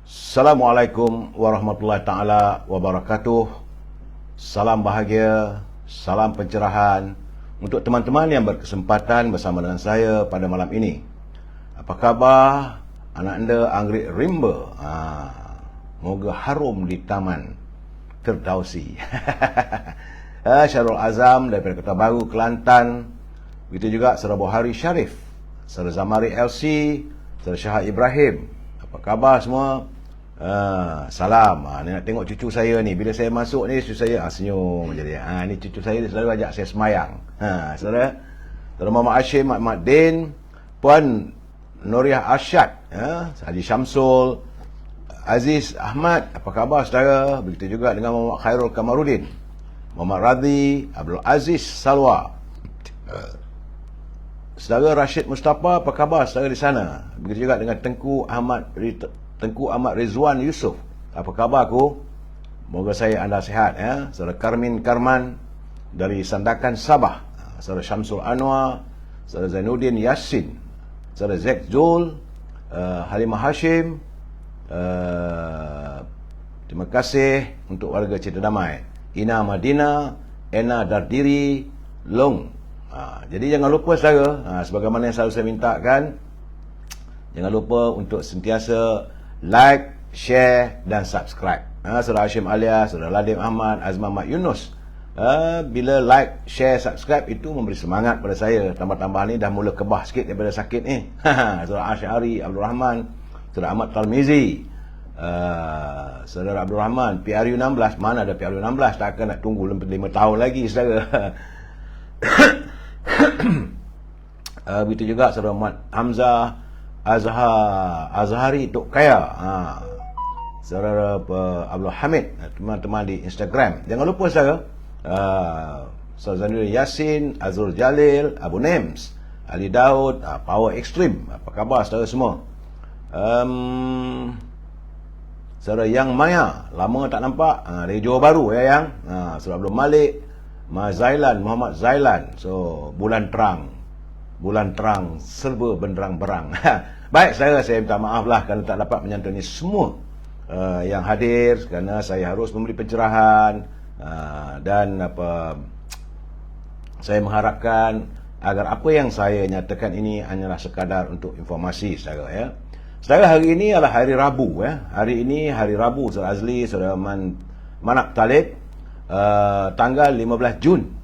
Assalamualaikum warahmatullahi taala wabarakatuh. Salam bahagia, salam pencerahan untuk teman-teman yang berkesempatan bersama dengan saya pada malam ini. Apa khabar anak anda anggrek rimba? Moga harum di taman Firdausi. Syarul Azam daripada Kota Baru, Kelantan. Begitu juga saudara Buhari Syarif, saudara Zamari LC, saudara Syahad Ibrahim. Apa khabar semua? Salam. Ni nak tengok cucu saya ni. Bila saya masuk ni, cucu saya senyum jadi. Ni cucu saya, dia selalu ajak saya semayang. Saudara Muhammad Hashim, Muhammad Din, Puan Nuriah Arsyad, Haji Syamsul, Aziz Ahmad. Apa khabar saudara? Begitu juga dengan Muhammad Khairul Kamarudin, Muhammad Radhi, Abdul Aziz Salwa, saudara Rashid Mustafa. Apa khabar saudara di sana? Begitu juga dengan Tengku Ahmad Rizwan Yusof. Apa khabar aku? Moga saya anda sihat ya. Saudara Karmin Karman dari Sandakan Sabah, saudara Syamsul Anwar, saudara Zainuddin Yassin, saudara Zek Zul, Halimah Hashim. Terima kasih untuk warga Cita Damai, Ina Madina, Ena Dardiri, Long. Jadi jangan lupa saudara, sebagaimana yang selalu saya mintakan, jangan lupa untuk sentiasa like, share dan subscribe. Saudara Hashim Alia, saudara Ladim Ahmad, Azman Mat Yunus. Bila like, share, subscribe itu memberi semangat pada saya. Tambah-tambah ni dah mula kebah sikit daripada sakit ni. Saudara Asyari, Abdul Rahman, saudara Ahmad Talmizi, saudara Abdul Rahman, PRU 16. Mana ada PRU 16? Takkan nak tunggu 5 tahun lagi saudara. Begitu juga saudara Muhammad Hamzah Azhari Tok Kaya, saudara Abdul Hamid, teman-teman di Instagram. Jangan lupa saudara, saudara Zainul Yasin, Azrul Jalil, Abu Nems, Ali Daud, Power Extreme. Apa khabar saudara semua? Saudara Yang Maya, lama tak nampak, dari Johor Baru ya Yang. Saudara Abdul Malik, Zailan, Muhammad Zailan. So bulan terang serba benderang-berang. Baik saudara, saya minta maaf lah kerana tak dapat menyantuni semua yang hadir, kerana saya harus memberi pencerahan, dan saya mengharapkan agar apa yang saya nyatakan ini hanyalah sekadar untuk informasi saudara ya. Saudara, hari ini adalah hari Rabu ya. Hari ini hari Rabu, saudara Azli, saudara Manak Talib, tanggal 15 Jun.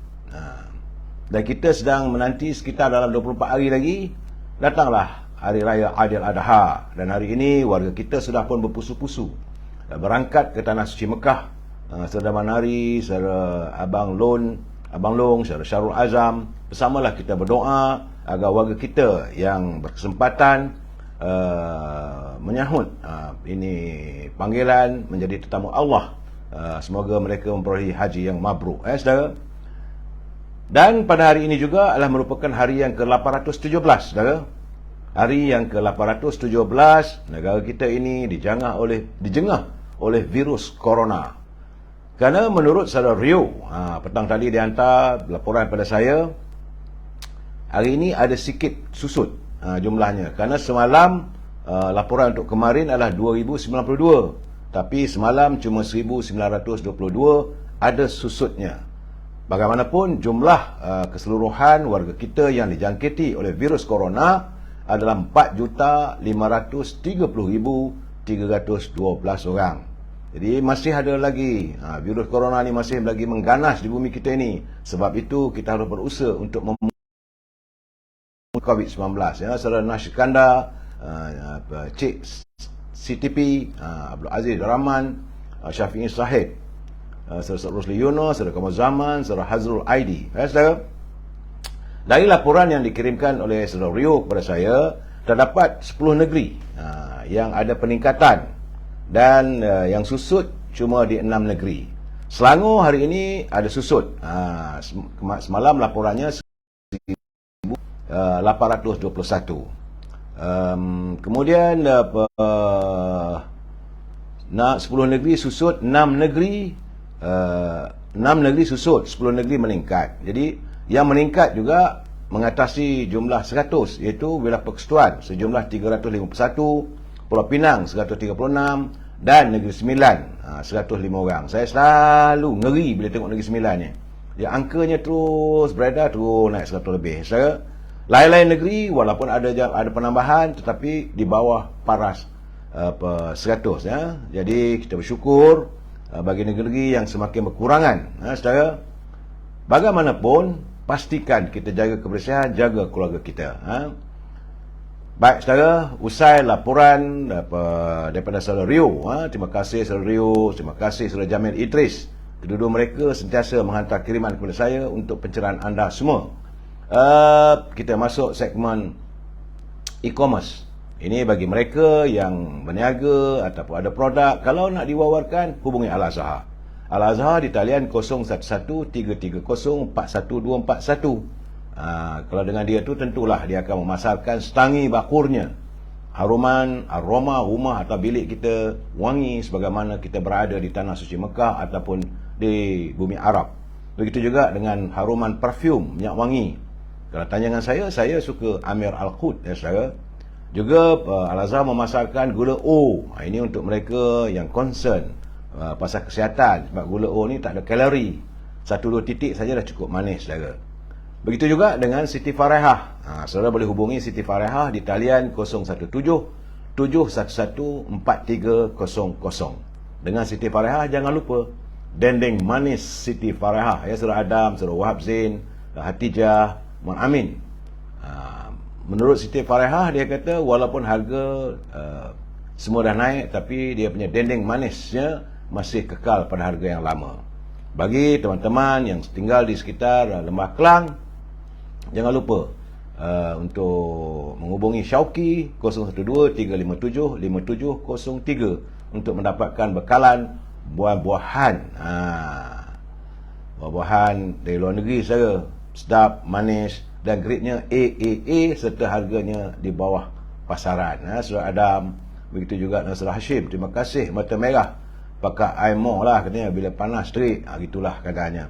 Dan kita sedang menanti sekitar dalam 24 hari lagi datanglah Hari Raya Aidil Adha. Dan hari ini warga kita sudah pun berpusu-pusu berangkat ke Tanah Suci Mekah. Saudara Manari, saudara Abang Long, saudara Syarul Azam, bersamalah kita berdoa agar warga kita yang berkesempatan menyahut ini panggilan menjadi tetamu Allah, semoga mereka memperolehi haji yang mabrur saudara. Dan pada hari ini juga adalah merupakan hari yang ke-817 saudara. Hari yang ke-817 negara kita ini dijengah oleh virus corona. Kerana menurut saudara Rio, petang tadi dia hantar laporan pada saya, hari ini ada sikit susut jumlahnya. Kerana semalam laporan untuk kemarin adalah 2092, tapi semalam cuma 1922, ada susutnya. Bagaimanapun jumlah keseluruhan warga kita yang dijangkiti oleh virus corona adalah 4,530,312 orang. Jadi masih ada lagi virus corona ni masih lagi mengganas di bumi kita ini. Sebab itu kita harus berusaha untuk COVID-19 ya. Saudara Nash Iskandar, Cik CTP, Abdul Aziz Rahman, Syafi'i Sahid, saudara Rosli Yunus, saudara Kamal Zaman, saudara Hazrul Aidi. Saudara, dari laporan yang dikirimkan oleh saudara Rio kepada saya, terdapat 10 negeri yang ada peningkatan, dan yang susut cuma di 6 negeri. Selangor hari ini ada susut. Semalam laporannya 821. Kemudian 10 negeri susut, 6 negeri susut, 10 negeri meningkat. Jadi yang meningkat juga mengatasi jumlah 100, iaitu wilayah persekutuan sejumlah 351, Pulau Pinang 136 dan Negeri Sembilan 105 orang. Saya selalu ngeri bila tengok Negeri Sembilan ni. Dia angkanya terus beredar, terus naik 100 lebih. Saya lain-lain negeri walaupun ada penambahan tetapi di bawah paras 100 ya. Jadi kita bersyukur bagi negeri yang semakin berkurangan. Saudara, bagaimanapun pastikan kita jaga kebersihan, jaga keluarga kita. Baik saudara, usai laporan daripada saudara Rio. Terima kasih saudara Rio, terima kasih saudara Jamil Idris. Kedua-dua mereka sentiasa menghantar kiriman kepada saya untuk pencerahan anda semua. Kita masuk segmen e-commerce. Ini bagi mereka yang berniaga ataupun ada produk. Kalau nak diwawarkan, hubungi Al-Azhar. Al-Azhar di talian 0113341241. Kalau dengan dia tu tentulah dia akan memasarkan setangi bakurnya. Aroma rumah atau bilik kita wangi sebagaimana kita berada di tanah suci Mekah ataupun di bumi Arab. Begitu juga dengan haruman parfum, minyak wangi. Kalau tanya dengan saya suka Amir Al-Khud ya saudara. Juga Al-Azhar memasarkan gula O. Ini untuk mereka yang concern pasal kesihatan. Sebab gula O ni tak ada kalori. 1-2 titik saja dah cukup manis saudara. Begitu juga dengan Siti Farehah. Saudara boleh hubungi Siti Farehah di talian 017-711-4300. Dengan Siti Farehah jangan lupa dendeng manis Siti Farehah. Ya, saudara Adam, saudara Wahab Zain, Hatijah, Muhammad Amin. Menurut Siti Farehah, dia kata walaupun harga semua dah naik, tapi dia punya dendeng manisnya masih kekal pada harga yang lama. Bagi teman-teman yang tinggal di sekitar Lembah Kelang, jangan lupa untuk menghubungi Syauqi 012-357-5703 untuk mendapatkan bekalan buah-buahan. Buah-buahan dari luar negeri saudara, sedap, manis dan gradenya AAA serta harganya di bawah pasaran. Saudara Adam, begitu juga dengan saudara Hashim. Terima kasih mata merah. Pakai air lah katanya bila panas terik. Gitulah keadaannya.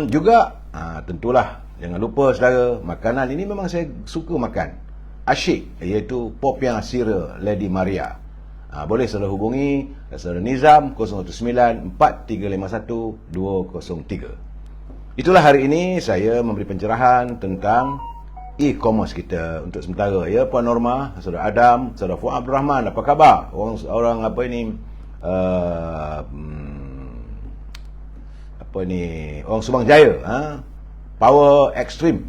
Juga tentulah jangan lupa saudara, makanan ini memang saya suka makan. Asyik, iaitu Popiah Sira Lady Maria. Boleh saudara hubungi saudara Nizam 019-4351-203. Itulah hari ini saya memberi pencerahan tentang e-commerce kita untuk sementara. Ya, Puan Norma, saudara Adam, saudara Fuad Abdul Rahman, apa khabar? Orang apa ini? Orang Subang Jaya, Power Extreme.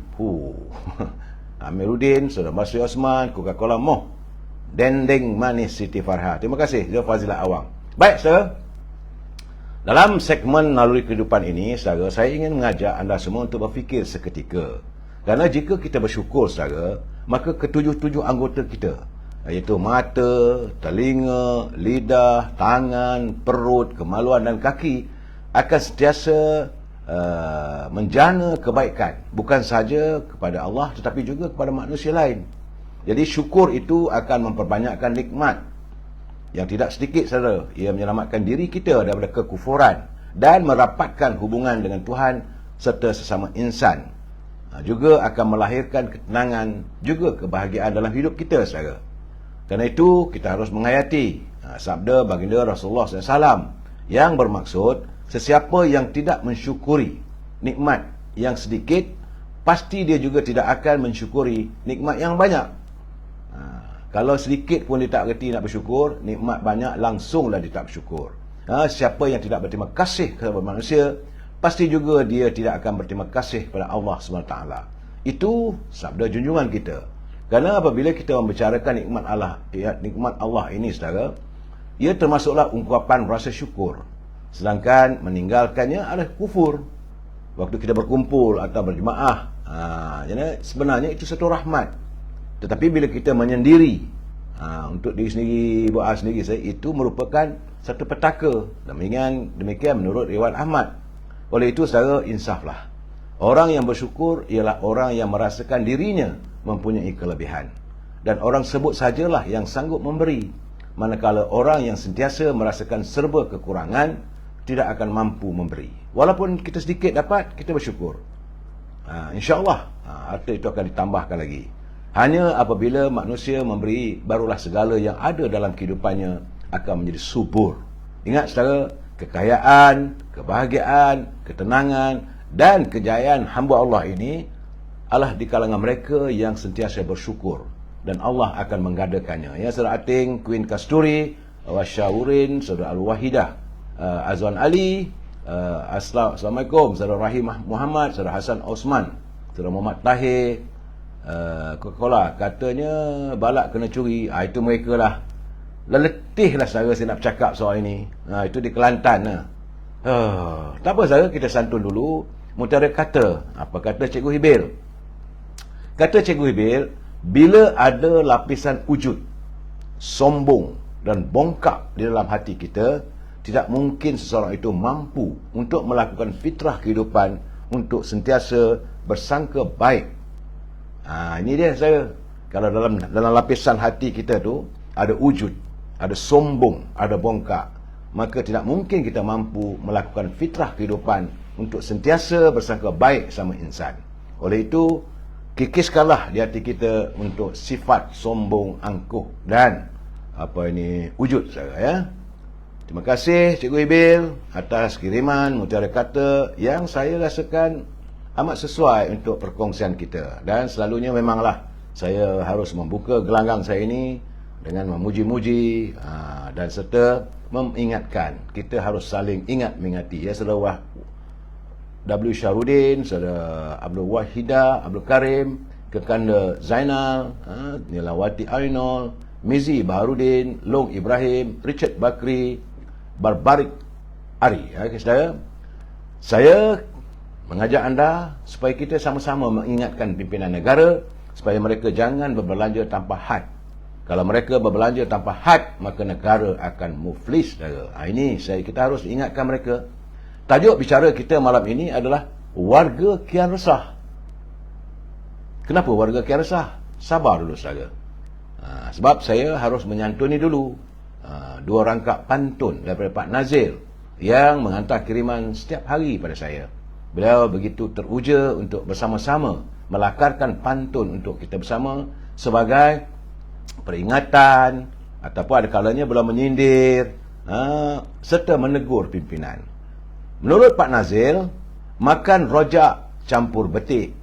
Amiruddin, saudara Masri Osman, Coca-Cola Moh, dendeng manis Siti Farehah. Terima kasih, Zul Fazilah Awang. Baik, saudara. Dalam segmen Naluri Kehidupan ini, saudara, saya ingin mengajak anda semua untuk berfikir seketika. Kerana jika kita bersyukur, saudara, maka ketujuh-tujuh anggota kita, iaitu mata, telinga, lidah, tangan, perut, kemaluan dan kaki, akan sentiasa menjana kebaikan. Bukan sahaja kepada Allah, tetapi juga kepada manusia lain. Jadi syukur itu akan memperbanyakkan nikmat. Yang tidak sedikit saudara, ia menyelamatkan diri kita daripada kekufuran dan merapatkan hubungan dengan Tuhan serta sesama insan. Juga akan melahirkan ketenangan, juga kebahagiaan dalam hidup kita saudara. Kerana itu kita harus menghayati sabda baginda Rasulullah SAW yang bermaksud sesiapa yang tidak mensyukuri nikmat yang sedikit, pasti dia juga tidak akan mensyukuri nikmat yang banyak. Kalau sedikit pun dia tak reti nak bersyukur, nikmat banyak langsunglah dia tak bersyukur. Siapa yang tidak berterima kasih kepada manusia, pasti juga dia tidak akan berterima kasih kepada Allah SWT. Itu sabda junjungan kita. Kerana apabila kita membicarakan nikmat Allah ini saudara, ia termasuklah ungkapan rasa syukur. Sedangkan meninggalkannya adalah kufur. Waktu kita berkumpul atau berjemaah, jadi sebenarnya itu satu rahmat. Tetapi bila kita menyendiri untuk diri sendiri, buat sendiri, itu merupakan satu petaka. Demikian menurut riwayat Ahmad. Oleh itu saudara, insaflah. Orang yang bersyukur ialah orang yang merasakan dirinya mempunyai kelebihan. Dan orang sebut sajalah yang sanggup memberi. Manakala orang yang sentiasa merasakan serba kekurangan tidak akan mampu memberi. Walaupun kita sedikit dapat, kita bersyukur. InsyaAllah harta itu akan ditambahkan lagi. Hanya apabila manusia memberi, barulah segala yang ada dalam kehidupannya akan menjadi subur. Ingat saudara, kekayaan, kebahagiaan, ketenangan dan kejayaan hamba Allah ini adalah di kalangan mereka yang sentiasa bersyukur, dan Allah akan menggadakannya. Ya, Saudara Ating, Queen Kasturi, Wasyawurin, Saudara Al-Wahidah, Azwan Ali, Assalamualaikum, Saudara Rahim Muhammad, Saudara Hasan Osman, Saudara Muhammad Tahir, Coca-Cola katanya balak kena curi. Itu mereka lah. Letih lah saya nak cakap soal ini. Itu di Kelantan. Tak apa saya, kita santun dulu. Mutiara kata. Apa kata Cikgu Hibil? Kata Cikgu Hibil, bila ada lapisan wujud, sombong dan bongkak di dalam hati kita, tidak mungkin seseorang itu mampu untuk melakukan fitrah kehidupan untuk sentiasa bersangka baik. Ini dia saya. Kalau dalam lapisan hati kita tu ada wujud, ada sombong, ada bongkak, maka tidak mungkin kita mampu melakukan fitrah kehidupan untuk sentiasa bersangka baik sama insan. Oleh itu, kikiskanlah di hati kita untuk sifat sombong, angkuh dan wujud saya, ya. Terima kasih Cikgu Hibil atas kiriman mutiara kata yang saya rasakan amat sesuai untuk perkongsian kita. Dan selalunya memanglah saya harus membuka gelanggang saya ini dengan memuji-muji dan serta mengingatkan. Kita harus saling ingat mengingati. Ya, Saudara W. Syarudin, Saudara Abdul Wahidah, Abdul Karim, Kekanda Zainal, Nilawati Ainul, Mizi Baharudin, Long Ibrahim, Richard Bakri, Barbarik Ari. Saudara, saya mengajak anda supaya kita sama-sama mengingatkan pimpinan negara supaya mereka jangan berbelanja tanpa had. Kalau mereka berbelanja tanpa had, maka negara akan muflis. Ini kita harus ingatkan mereka. Tajuk bicara kita malam ini adalah warga kian resah. Kenapa warga kian resah? Sabar dulu saja. Sebab saya harus menyantuni dulu dua rangkap pantun daripada Pak Nazil yang menghantar kiriman setiap hari pada saya. Beliau begitu teruja untuk bersama-sama melakarkan pantun untuk kita bersama sebagai peringatan ataupun ada kalanya beliau menyindir serta menegur pimpinan. Menurut Pak Nazil, makan rojak campur betik,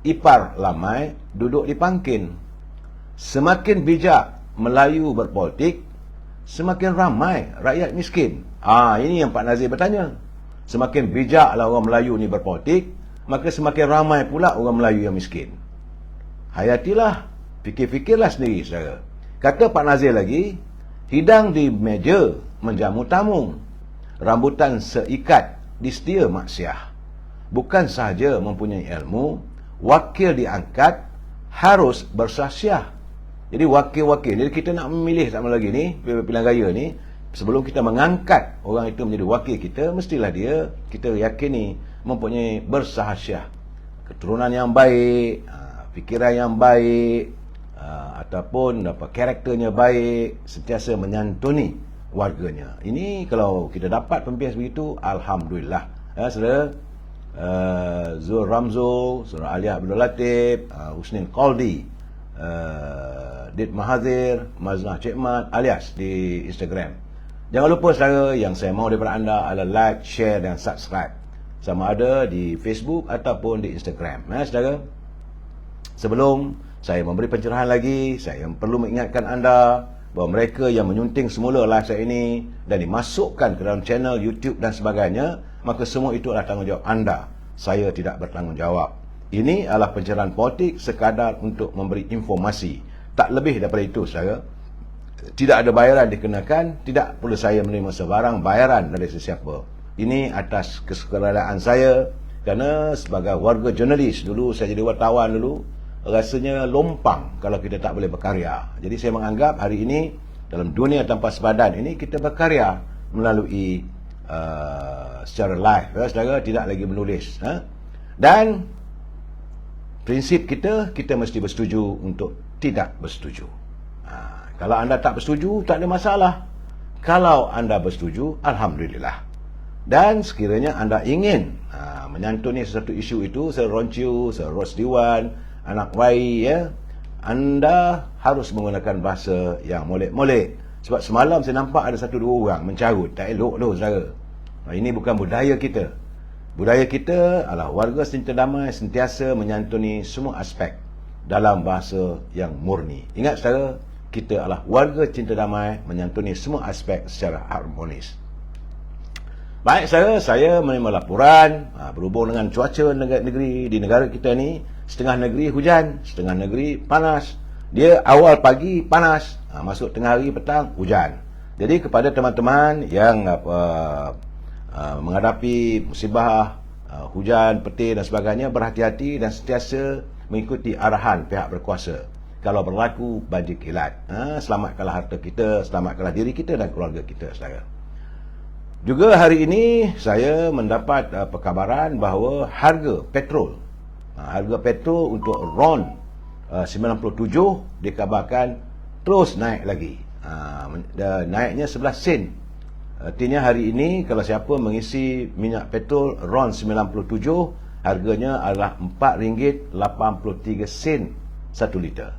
ipar lamai duduk di pangkin. Semakin bijak Melayu berpolitik, semakin ramai rakyat miskin. Ini yang Pak Nazil bertanya. Semakin bijaklah orang Melayu ni berpolitik, maka semakin ramai pula orang Melayu yang miskin. Hayatilah, fikir-fikirlah sendiri saudara. Kata Pak Nazil lagi, hidang di meja menjamu tamu, rambutan seikat disetia maksiah. Bukan sahaja mempunyai ilmu, wakil diangkat harus bersaksiah. Jadi wakil-wakil, jadi kita nak memilih sama lagi ni, pilihan raya ni, sebelum kita mengangkat orang itu menjadi wakil kita, mestilah dia kita yakini mempunyai bersahasyah, keturunan yang baik, fikiran yang baik, ataupun karakternya baik, sentiasa menyantuni warganya. Ini kalau kita dapat pemimpin begitu, alhamdulillah. Saudara Zul Ramzo, Saudara Ali Abdul Latif, Husnin Qaldi, Dit Mahathir, Maznah Cekmat alias di Instagram. Jangan lupa saudara, yang saya mahu daripada anda adalah like, share dan subscribe. Sama ada di Facebook ataupun di Instagram. Saudara, sebelum saya memberi pencerahan lagi, saya perlu mengingatkan anda bahawa mereka yang menyunting semula live saya ini dan dimasukkan ke dalam channel YouTube dan sebagainya, maka semua itu adalah tanggungjawab anda. Saya tidak bertanggungjawab. Ini adalah pencerahan politik sekadar untuk memberi informasi. Tak lebih daripada itu, saudara. Tidak ada bayaran dikenakan, tidak perlu saya menerima sebarang bayaran dari sesiapa. Ini atas kesukaraan saya, kerana sebagai warga jurnalis dulu, saya jadi wartawan dulu, rasanya lompang kalau kita tak boleh berkarya. Jadi saya menganggap hari ini dalam dunia tanpa sepadan ini kita berkarya melalui secara live, saudara, tidak lagi menulis. Dan prinsip kita mesti bersetuju untuk tidak bersetuju. Kalau anda tak bersetuju, tak ada masalah. Kalau anda bersetuju, alhamdulillah. Dan sekiranya anda ingin menyantuni sesuatu isu itu, seronciu, serosdiwan, anak wai, ya, anda harus menggunakan bahasa yang molek-molek. Sebab semalam saya nampak ada 1-2 orang mencarut, tak elok tu saudara. Ini bukan budaya kita. Budaya kita adalah warga cinta damai sentiasa menyantuni semua aspek dalam bahasa yang murni. Ingat saudara, kita adalah warga cinta damai menyantuni semua aspek secara harmonis. Baik saya menerima laporan berhubung dengan cuaca negeri di negara kita ni. Setengah negeri hujan, setengah negeri panas. Dia awal pagi panas, masuk tengah hari petang hujan. Jadi kepada teman-teman yang menghadapi musibah hujan, petir dan sebagainya, berhati-hati dan sentiasa mengikuti arahan pihak berkuasa. Kalau berlaku banjir kilat, selamatkanlah harta kita, selamatkanlah diri kita dan keluarga kita, saudara. Juga hari ini saya mendapat perkabaran bahawa harga petrol untuk RON 97 dikabarkan terus naik lagi. Naiknya 11 sen. Artinya hari ini kalau siapa mengisi minyak petrol RON 97, harganya adalah RM4.83 1 liter.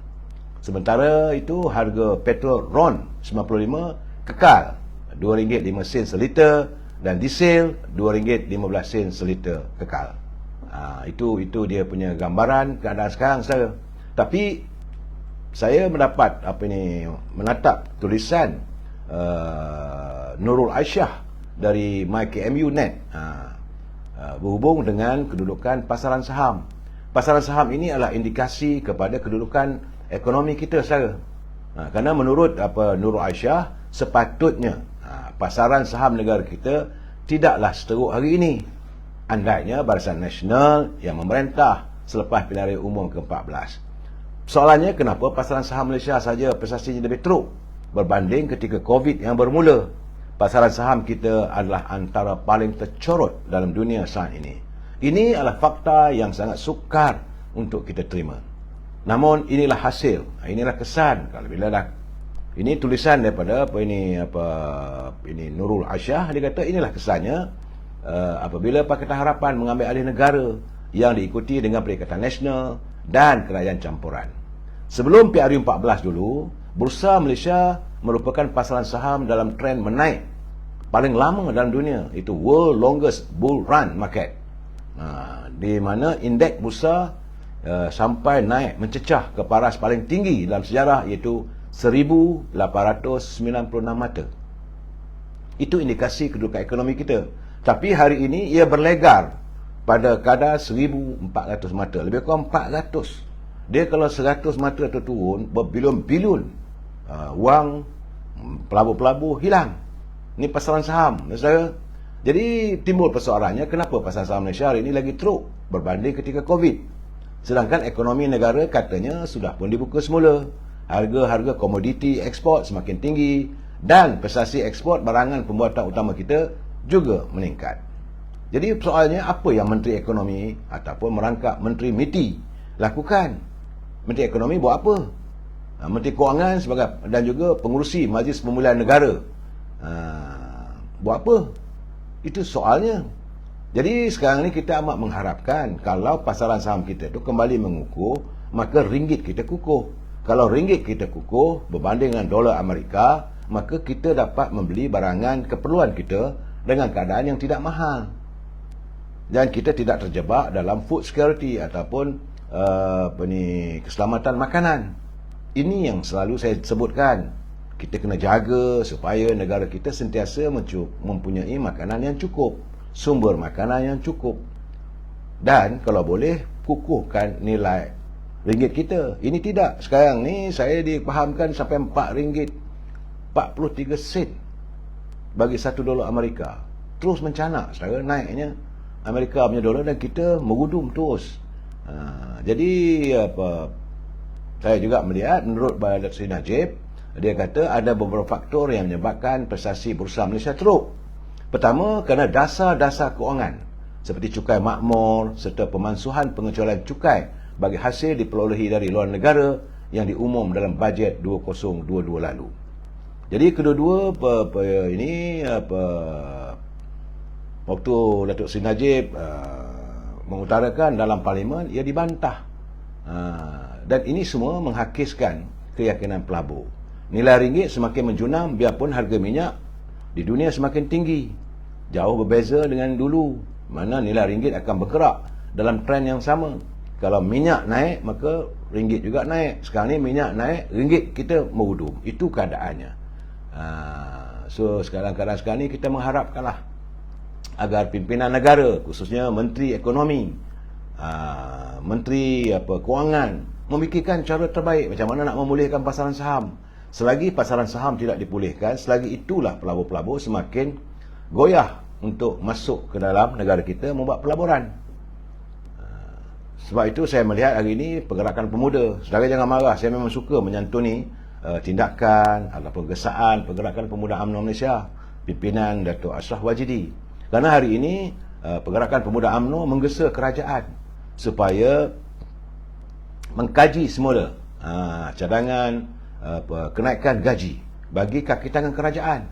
Sementara itu harga petrol RON 95 kekal RM2.05 seliter dan diesel RM2.15 seliter kekal. Itu dia punya gambaran keadaan sekarang, saudara. Tapi saya mendapat menatap tulisan Nurul Aisyah dari MyKMU.net berhubung dengan kedudukan pasaran saham. Pasaran saham ini adalah indikasi kepada kedudukan ekonomi kita, saudara. Kerana menurut Nurul Aisyah, sepatutnya pasaran saham negara kita tidaklah seteruk hari ini. Andainya Barisan Nasional yang memerintah selepas pilihan raya umum ke-14. Soalannya, kenapa pasaran saham Malaysia saja prestasinya lebih teruk berbanding ketika COVID yang bermula? Pasaran saham kita adalah antara paling tercorot dalam dunia saat ini. Ini adalah fakta yang sangat sukar untuk kita terima. Namun inilah hasil, inilah kesan. Kalau bila dah ini tulisan daripada Nurul Aisyah, dia kata inilah kesannya apabila Pakatan Harapan mengambil alih negara yang diikuti dengan Perikatan Nasional dan kerajaan campuran. Sebelum PRU 14 dulu, Bursa Malaysia merupakan pasaran saham dalam trend menaik paling lama dalam dunia. Itu World Longest Bull Run Market, di mana indeks bursa sampai naik mencecah ke paras paling tinggi dalam sejarah, iaitu 1,896 mata. Itu indikasi kedudukan ekonomi kita. Tapi hari ini ia berlegar pada kadar 1,400 mata. Lebih kurang 400. Dia kalau 100 mata terturun, berbilion-bilion wang pelabur-pelabur hilang. Ini pasaran saham, saudara. Jadi timbul persoalannya, kenapa pasaran saham Malaysia hari ini lagi teruk berbanding ketika COVID? Sedangkan ekonomi negara katanya sudah pun dibuka semula. Harga-harga komoditi ekspor semakin tinggi dan prestasi ekspor barangan pembuatan utama kita juga meningkat. Jadi soalnya, apa yang Menteri Ekonomi ataupun merangkap Menteri MITI lakukan? Menteri Ekonomi buat apa? Menteri Kewangan sebagai dan juga pengurusi Majlis Pemulihan Negara buat apa? Itu soalnya. Jadi sekarang ni kita amat mengharapkan kalau pasaran saham kita itu kembali mengukuh, maka ringgit kita kukuh. Kalau ringgit kita kukuh berbanding dengan dolar Amerika, maka kita dapat membeli barangan keperluan kita dengan keadaan yang tidak mahal. Dan kita tidak terjebak dalam food security ataupun keselamatan makanan. Ini yang selalu saya sebutkan. Kita kena jaga supaya negara kita sentiasa mempunyai makanan yang cukup, sumber makanan yang cukup. Dan kalau boleh, kukuhkan nilai ringgit kita. Ini tidak. Sekarang ni saya dipahamkan sampai RM4.43 bagi $1 Amerika. Terus mencanak, saudara, naiknya Amerika punya dolar dan kita merudum terus. Jadi saya juga melihat, menurut Datuk Seri Najib, dia kata ada beberapa faktor yang menyebabkan prestasi Bursa Malaysia teruk. Pertama, kerana dasar-dasar kewangan seperti cukai makmur serta pemansuhan pengecualian cukai bagi hasil diperolehi dari luar negara yang diumum dalam bajet 2022 lalu. Jadi kedua-dua waktu Datuk Seri Najib mengutarakan dalam parlimen, ia dibantah Dan ini semua menghakiskan keyakinan pelabur. Nilai ringgit semakin menjunam biarpun harga minyak di dunia semakin tinggi. Jauh berbeza dengan dulu, mana nilai ringgit akan bergerak dalam trend yang sama. Kalau minyak naik, maka ringgit juga naik. Sekarang ni minyak naik, ringgit kita merudum. Itu keadaannya. So keadaan sekarang ni kita mengharapkanlah agar pimpinan negara, khususnya Menteri Ekonomi, Menteri Kewangan, memikirkan cara terbaik macam mana nak memulihkan pasaran saham. Selagi pasaran saham tidak dipulihkan, selagi itulah pelabur-pelabur semakin goyah untuk masuk ke dalam negara kita membuat pelaburan. Sebab itu saya melihat hari ini pergerakan pemuda. Saudara jangan marah, saya memang suka menyantuni tindakan ataupun gesaan pergerakan pemuda UMNO Malaysia, pimpinan Datuk Ashraf Wajidi. Kerana hari ini pergerakan pemuda UMNO menggesa kerajaan supaya mengkaji semula cadangan kenaikan gaji bagi kaki tangan kerajaan.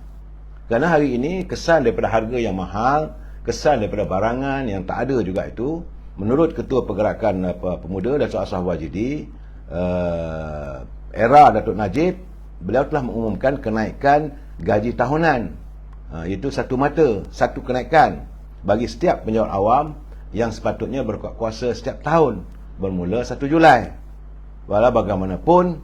Kerana hari ini kesan daripada harga yang mahal, kesan daripada barangan yang tak ada juga itu, menurut Ketua Pergerakan Pemuda Datuk Ashraf Wajidi, era Datuk Najib, beliau telah mengumumkan kenaikan gaji tahunan, iaitu satu mata, satu kenaikan bagi setiap penjawat awam yang sepatutnya berkuasa setiap tahun bermula 1 Julai. Walau bagaimanapun,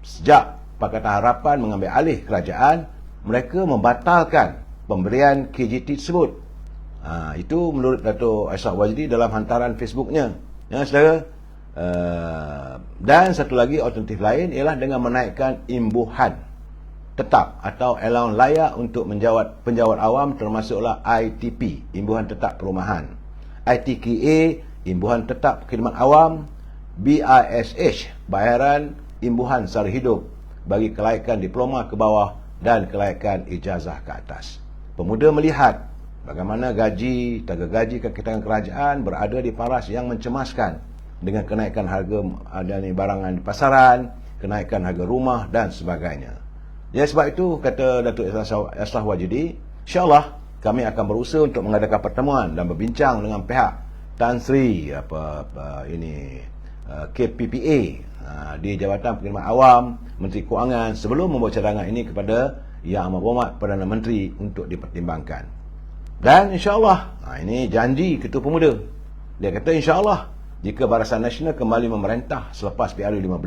sejak Pakatan Harapan mengambil alih kerajaan, mereka membatalkan pemberian KGT tersebut. Itu menurut Datuk Ashraf Wajidi dalam hantaran Facebooknya. Ya, saudara. Dan satu lagi alternatif lain ialah dengan menaikkan imbuhan tetap atau allowance layak untuk penjawat awam, termasuklah ITP, imbuhan tetap perumahan, ITKA, imbuhan tetap khidmat awam, BISH, bayaran imbuhan sara hidup bagi kelaikan diploma ke bawah dan kelaikan ijazah ke atas. Pemuda melihat bagaimana tangga gaji kaki tangan kerajaan berada di paras yang mencemaskan dengan kenaikan harga barangan di pasaran, kenaikan harga rumah dan sebagainya. Ya, sebab itu kata Datuk Ashraf Wajidi, insya-Allah kami akan berusaha untuk mengadakan pertemuan dan berbincang dengan pihak Tan Sri KPPA di Jabatan Perkhidmatan Awam, Menteri Kewangan, sebelum membawa cadangan ini kepada Yang Amat Berhormat Perdana Menteri untuk dipertimbangkan. Dan insya-Allah, ini janji Ketua Pemuda. Dia kata insya-Allah jika Barisan Nasional kembali memerintah selepas PRU15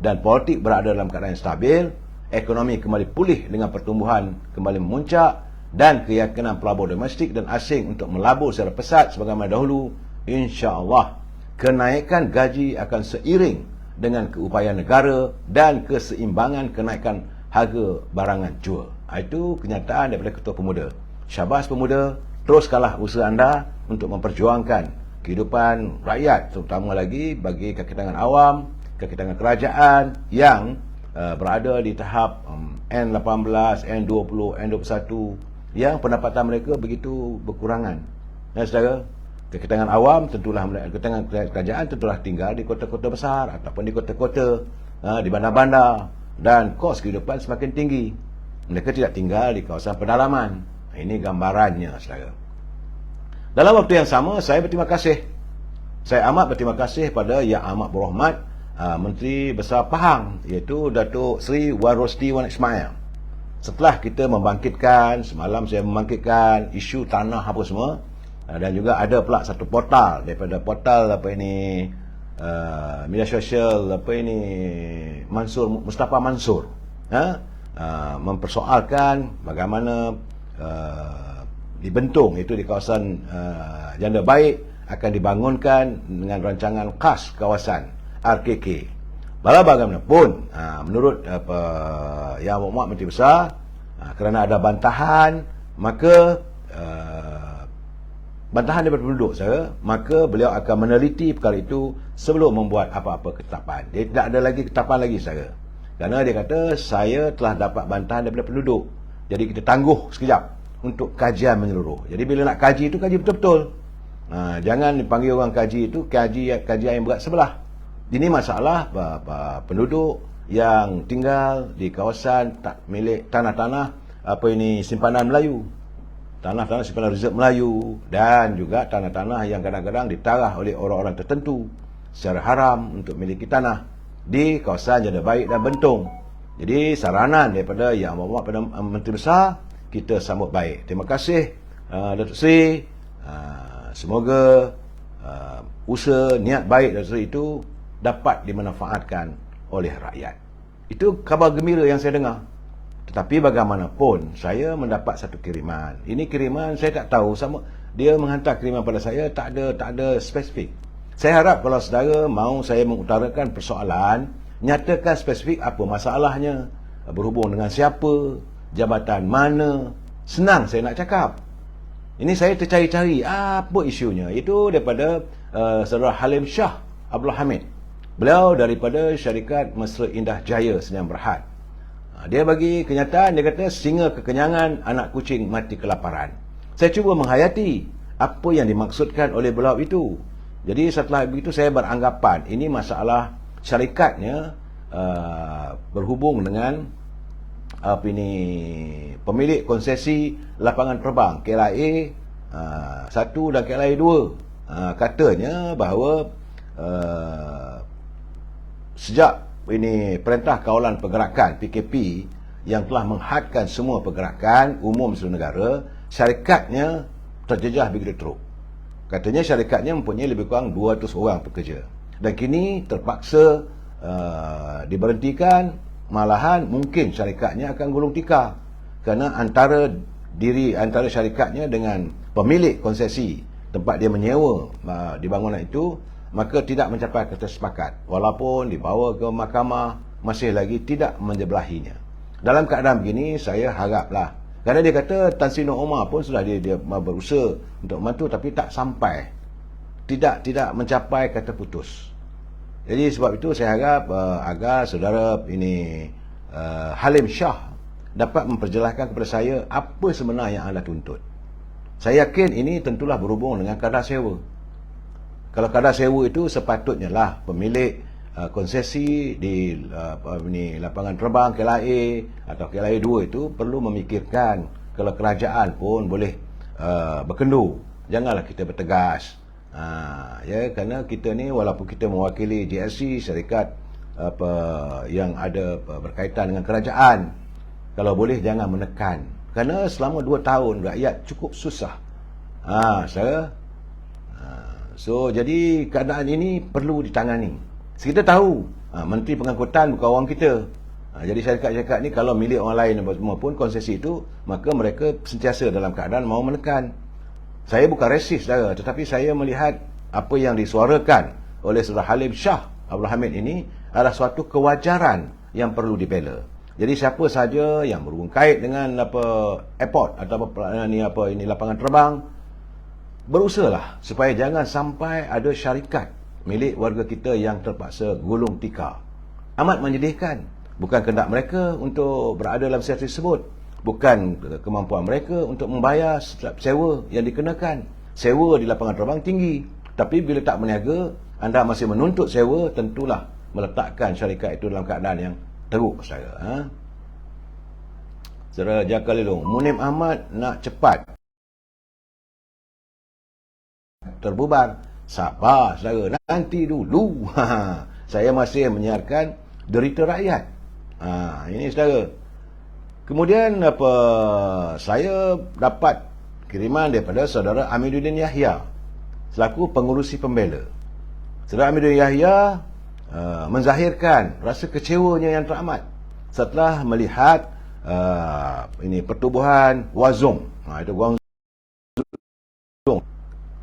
dan politik berada dalam keadaan yang stabil, ekonomi kembali pulih dengan pertumbuhan kembali memuncak dan keyakinan pelabur domestik dan asing untuk melabur secara pesat sebagaimana dahulu, insya-Allah kenaikan gaji akan seiring dengan keupayaan negara dan keseimbangan kenaikan harga barangan jua. Itu kenyataan daripada Ketua Pemuda. Syabas pemuda, teruskanlah usaha anda untuk memperjuangkan kehidupan rakyat, terutama lagi bagi kaki tangan awam, kaki tangan kerajaan yang berada di tahap N18, N20, N21 yang pendapatan mereka begitu berkurangan. Ya, saudara, kaki tangan awam tentulah, kaki tangan kerajaan tentulah tinggal di kota-kota besar ataupun di kota-kota, di bandar-bandar, dan kos kehidupan semakin tinggi. Mereka tidak tinggal di kawasan pedalaman. Ini gambarannya, saudara. Dalam waktu yang sama, saya berterima kasih. Saya amat berterima kasih pada Yang Amat Berhormat Menteri Besar Pahang, iaitu Datuk Seri Wan Rosli Wan Ismail. Setelah kita membangkitkan, semalam saya membangkitkan isu tanah apa semua, dan juga ada pula satu portal daripada portal media sosial Mustafa Mansur, mempersoalkan bagaimana di Bentong, itu di kawasan Janda Baik, akan dibangunkan dengan rancangan khas kawasan RKK. Bagaimanapun, menurut Yang Berhormat Menteri Besar, kerana ada bantahan, maka bantahan daripada penduduk saya, maka beliau akan meneliti perkara itu sebelum membuat apa-apa ketetapan. Dia tidak ada lagi ketetapan lagi, saya. Kerana dia kata saya telah dapat bantahan daripada penduduk. Jadi kita tangguh sekejap untuk kajian menyeluruh. Jadi bila nak kaji itu, kaji betul-betul. Jangan dipanggil orang kaji itu kajian yang berat sebelah. Ini masalah penduduk yang tinggal di kawasan tak milik tanah-tanah simpanan Melayu. Tanah-tanah simpanan reserve Melayu, dan juga tanah-tanah yang kadang-kadang ditarah oleh orang-orang tertentu. secara haram untuk miliki tanah di kawasan Janda Baik dan Bentong. Jadi saranan daripada Yang Amat Perdana Menteri Besar, kita sambut baik. Terima kasih Datuk Seri. Semoga usaha niat baik Datuk Seri itu dapat dimanfaatkan oleh rakyat. Itu khabar gembira yang saya dengar. Tetapi bagaimanapun, saya mendapat satu kiriman. Ini kiriman saya tak tahu sama dia menghantar kiriman pada saya, tak ada spesifik. Saya harap kalau saudara mahu saya mengutarakan persoalan, nyatakan spesifik apa masalahnya, berhubung dengan siapa, jabatan mana. Senang saya nak cakap. Ini saya tercari-cari apa isunya. Itu daripada saudara Halim Shah Abdul Hamid. Beliau daripada syarikat Mesra Indah Jaya Sdn Bhd. Dia bagi kenyataan, dia kata singa kekenyangan, anak kucing mati kelaparan. Saya cuba menghayati apa yang dimaksudkan oleh beliau itu. Jadi setelah begitu saya beranggapan ini masalah syarikatnya berhubung dengan pemilik konsesi lapangan terbang KLIA 1 dan KLIA 2. Katanya bahawa sejak ini Perintah Kawalan Pergerakan PKP yang telah menghadkan semua pergerakan umum seluruh negara, syarikatnya terjejah begitu teruk. Katanya syarikatnya mempunyai lebih kurang 200 orang pekerja. Dan kini terpaksa diberhentikan, malahan mungkin syarikatnya akan gulung tikar. Kerana antara syarikatnya dengan pemilik konsesi tempat dia menyewa di bangunan itu, maka tidak mencapai kata sepakat. Walaupun dibawa ke mahkamah, masih lagi tidak menjebelahinya. Dalam keadaan begini, saya haraplah, kerana dia kata Tan Sri Nur Omar pun sudah dia berusaha untuk membantu, tapi tak sampai. Tidak mencapai kata putus. Jadi sebab itu saya harap agar saudara Halim Shah dapat memperjelaskan kepada saya apa sebenarnya yang anda tuntut. Saya yakin ini tentulah berhubung dengan kadar sewa. Kalau kadar sewa itu sepatutnya lah pemilik konsesi di lapangan terbang KLIA atau KLIA 2 itu perlu memikirkan kalau kerajaan pun boleh berkendur. Janganlah kita bertegas. Ya, kerana kita ni walaupun kita mewakili GSC, syarikat yang ada berkaitan dengan kerajaan, kalau boleh jangan menekan. Kerana selama 2 tahun rakyat cukup susah. Jadi keadaan ini perlu ditangani. Kita tahu Menteri Pengangkutan bukan orang kita. Jadi syarikat-syarikat ni kalau milik orang lain maupun konsesi itu, maka mereka sentiasa dalam keadaan mahu menekan. Saya bukan resis saudara, tetapi saya melihat apa yang disuarakan oleh Saudara Halim Shah Abdul Hamid ini adalah suatu kewajaran yang perlu dibela. Jadi siapa sahaja yang berhubung kait dengan airport atau lapangan terbang, berusahalah supaya jangan sampai ada syarikat milik warga kita yang terpaksa gulung tikar. Amat menyedihkan. Bukan kehendak mereka untuk berada dalam situasi tersebut. Bukan kemampuan mereka untuk membayar setiap sewa yang dikenakan. Sewa di lapangan terbang tinggi. Tapi bila tak berniaga, anda masih menuntut sewa, tentulah meletakkan syarikat itu dalam keadaan yang teruk, saudara. Saudara Jaka Lelong, Munim Ahmad nak cepat terbubar. Sabar, saudara. Nanti dulu. Saya masih menyiarkan derita rakyat. Ini saudara. Kemudian saya dapat kiriman daripada saudara Amiruddin Yahya selaku pengurusi pembela. Saudara Amiruddin Yahya menzahirkan rasa kecewanya yang teramat setelah melihat pertubuhan Wazong. Itu Wazong.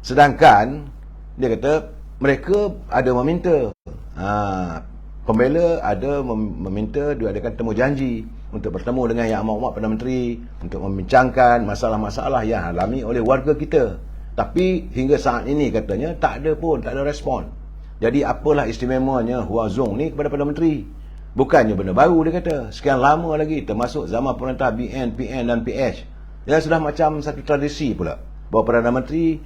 Sedangkan dia kata mereka ada meminta, pembela ada meminta diadakan temu janji untuk bertemu dengan Yang Amat Perdana Menteri untuk membincangkan masalah-masalah yang alami oleh warga kita. Tapi hingga saat ini katanya tak ada respon. Jadi apalah istimewanya Huazong ni kepada Perdana Menteri? Bukannya benda baru dia kata. Sekian lama lagi termasuk zaman pemerintah BN, PN dan PH. Dia sudah macam satu tradisi pula bahawa Perdana Menteri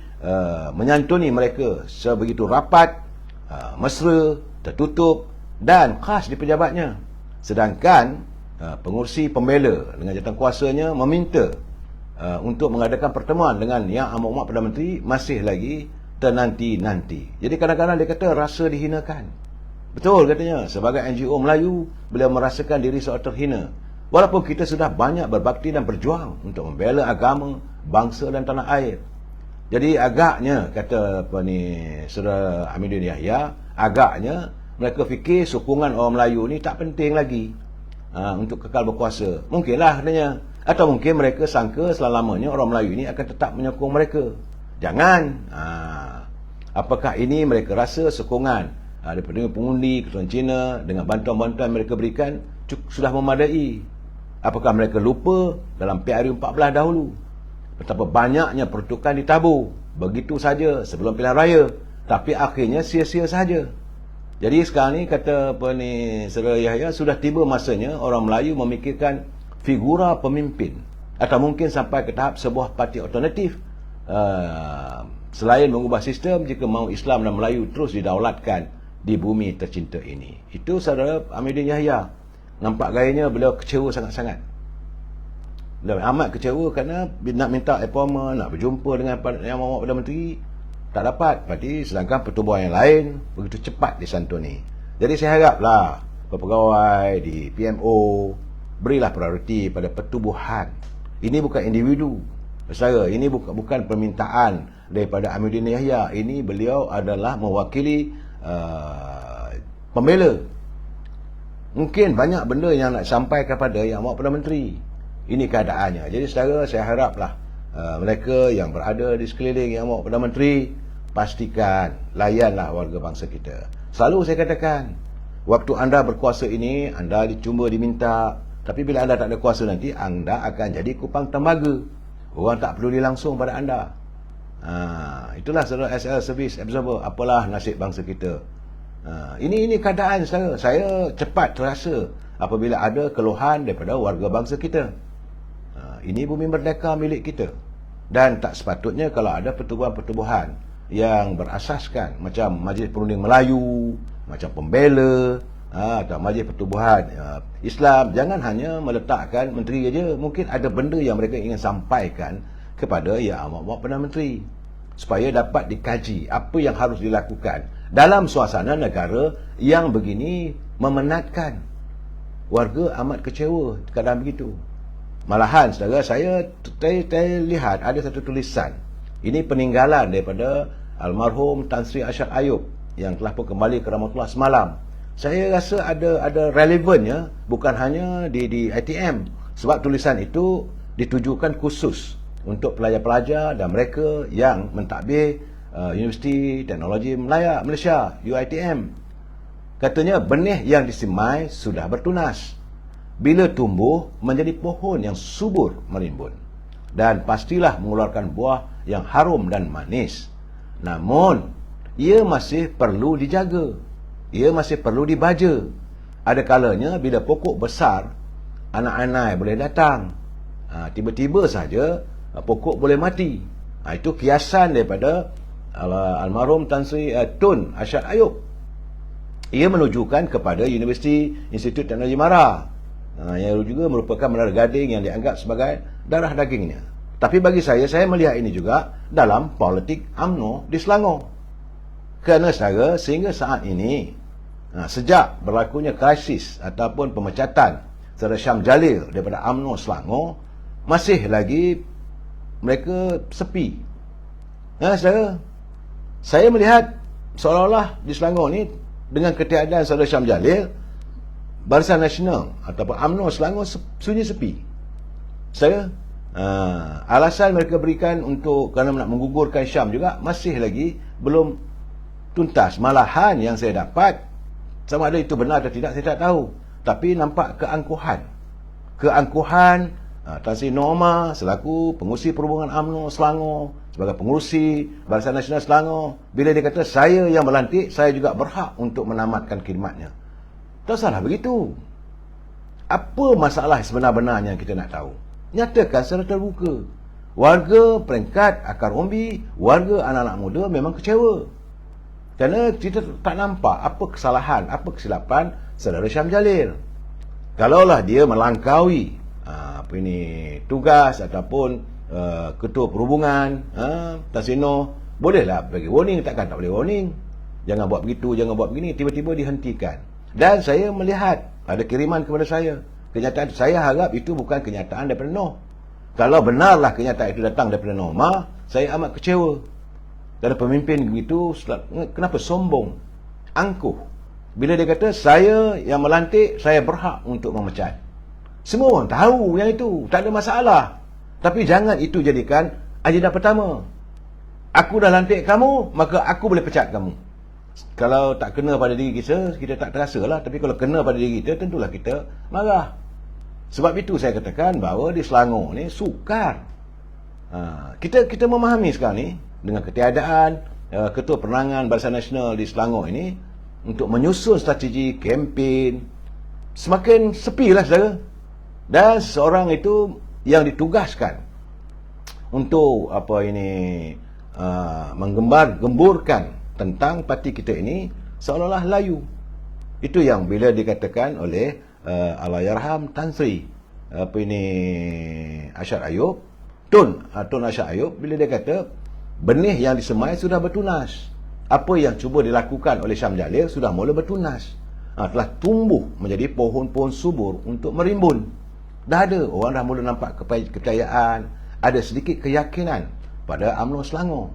menyantuni mereka sebegitu rapat, mesra, tertutup dan khas di pejabatnya. Sedangkan pengurusi pembela dengan jawatan kuasanya meminta untuk mengadakan pertemuan dengan Yang Amat Perdana Menteri masih lagi ternanti-nanti. Jadi kadang-kadang dia kata rasa dihinakan. Betul katanya, sebagai NGO Melayu, beliau merasakan diri seorang terhina. Walaupun kita sudah banyak berbakti dan berjuang untuk membela agama, bangsa dan tanah air. Jadi agaknya, kata Saudara Amiruddin Yahya, agaknya mereka fikir sokongan orang Melayu ni tak penting lagi untuk kekal berkuasa. Mungkinlah katanya. Atau mungkin mereka sangka selama-lamanya orang Melayu ini akan tetap menyokong mereka. Jangan. Apakah ini mereka rasa sokongan daripada pengundi, Ketua Cina, dengan bantuan-bantuan mereka berikan sudah memadai? Apakah mereka lupa dalam PRU14 dahulu betapa banyaknya peruntukan ditabur begitu saja sebelum pilihan raya, tapi akhirnya sia-sia saja. Jadi sekarang ni kata Saudara Yahya, sudah tiba masanya orang Melayu memikirkan figura pemimpin, atau mungkin sampai ke tahap sebuah parti alternatif selain mengubah sistem jika mahu Islam dan Melayu terus didaulatkan di bumi tercinta ini. Itu Saudara Amiruddin Yahya. Nampak gayanya beliau kecewa sangat-sangat. Beliau amat kecewa kerana nak minta appointment, nak berjumpa dengan Yang Amat Perdana Menteri, tak dapat. Berarti sedangkan pertubuhan yang lain begitu cepat disantuni. Jadi saya haraplah pegawai di PMO berilah prioriti pada pertubuhan. Ini bukan individu. Saudara, ini bukan permintaan daripada Amiruddin Yahya. Ini beliau adalah mewakili pembela. Mungkin banyak benda yang nak sampai kepada Yang Amat Perdana Menteri. Ini keadaannya. Jadi saudara, saya haraplah mereka yang berada di sekeliling Yang Amat Perdana Menteri, pastikan layanlah warga bangsa kita. Selalu saya katakan, waktu anda berkuasa ini, anda cuma diminta, tapi bila anda tak ada kuasa nanti, anda akan jadi kupang tembaga. Orang tak perlu langsung pada anda. Itulah saudara SL Service Observer, apalah nasib bangsa kita. Ini keadaan saudara. Saya cepat terasa apabila ada keluhan daripada warga bangsa kita. Ini bumi merdeka milik kita. Dan tak sepatutnya kalau ada pertubuhan-pertubuhan yang berasaskan macam Majlis Perunding Melayu, macam Pembela, atau Majlis Pertubuhan Islam, jangan hanya meletakkan menteri saja. Mungkin ada benda yang mereka ingin sampaikan kepada Yang Amat Perdana Menteri, supaya dapat dikaji apa yang harus dilakukan dalam suasana negara yang begini memenatkan. Warga amat kecewa keadaan begitu. Malahan saudara, saya lihat ada satu tulisan. Ini peninggalan daripada almarhum Tan Sri Ashad Ayub yang telah pun kembali ke rahmatullah semalam. Saya rasa ada relevannya, bukan hanya di ITM, sebab tulisan itu ditujukan khusus untuk pelajar-pelajar dan mereka yang mentadbir Universiti Teknologi Malaysia, UiTM. Katanya benih yang disemai sudah bertunas. Bila tumbuh menjadi pohon yang subur merimbun, dan pastilah mengeluarkan buah yang harum dan manis. Namun ia masih perlu dijaga, ia masih perlu dibaja. Ada kalanya bila pokok besar, anak-anak boleh datang, tiba-tiba saja pokok boleh mati. Itu kiasan daripada almarhum Tan Sri Tun Ashad Ayub. Ia menunjukkan kepada Universiti Institut Teknologi Mara, yang juga merupakan menara gading yang dianggap sebagai darah dagingnya. Tapi bagi saya melihat ini juga dalam politik UMNO di Selangor. Kerana saudara, sehingga saat ini, sejak berlakunya krisis ataupun pemecatan Saudara Syam Jalil daripada UMNO Selangor, masih lagi mereka sepi. Saudara, saya melihat seolah-olah di Selangor ni, dengan ketiadaan Saudara Syam Jalil, Barisan Nasional ataupun UMNO Selangor sunyi sepi. Saya alasan mereka berikan untuk kerana nak menggugurkan Syam juga masih lagi belum tuntas. Malahan yang saya dapat, sama ada itu benar atau tidak saya tak tahu, tapi nampak keangkuhan Tan Sri Norma selaku pengurusi perhubungan UMNO Selangor, sebagai pengurusi Barisan Nasional Selangor, bila dia kata saya yang melantik, saya juga berhak untuk menamatkan khidmatnya. Tak salah begitu. Apa masalah sebenar-benarnya yang kita nak tahu? Nyatakan secara terbuka. Warga peringkat akar umbi, warga anak-anak muda memang kecewa. Kerana kita tak nampak apa kesalahan, apa kesilapan Saudara Syam Jalil. Kalaulah dia melangkaui tugas ataupun Ketua Perhubungan Tan Sri Noh, Bolehlah bagi warning, takkan tak boleh warning. Jangan buat begitu, jangan buat begini, tiba-tiba dihentikan. Dan saya melihat ada kiriman kepada saya. Kenyataan saya harap itu bukan kenyataan daripada Noh. Kalau benarlah kenyataan itu datang daripada Noh, saya amat kecewa. Kerana pemimpin begitu, kenapa sombong, angkuh. Bila dia kata, saya yang melantik, saya berhak untuk memecat. Semua orang tahu yang itu, tak ada masalah. Tapi jangan itu jadikan agenda pertama. Aku dah lantik kamu, maka aku boleh pecat kamu. Kalau tak kena pada diri kita, kita tak terasa lah. Tapi kalau kena pada diri kita, tentulah kita marah. Sebab itu saya katakan bahawa di Selangor ni sukar. Kita memahami sekarang ni, dengan ketiadaan Ketua Penerangan Barisan Nasional di Selangor ini, untuk menyusun strategi kempen, semakin sepi lah saudara. Dan seorang itu yang ditugaskan untuk menggemburkan tentang parti kita ini seolah-olah layu. Itu yang bila dikatakan oleh Allahyarham Tan Sri Asyad Ayub, Tun Asyad Ayub, bila dia kata benih yang disemai sudah bertunas. Apa yang cuba dilakukan oleh Syam Jalil sudah mula bertunas. Telah tumbuh menjadi pohon-pohon subur untuk merimbun. Dah ada, orang dah mula nampak kepercayaan, ada sedikit keyakinan pada UMNO Selangor.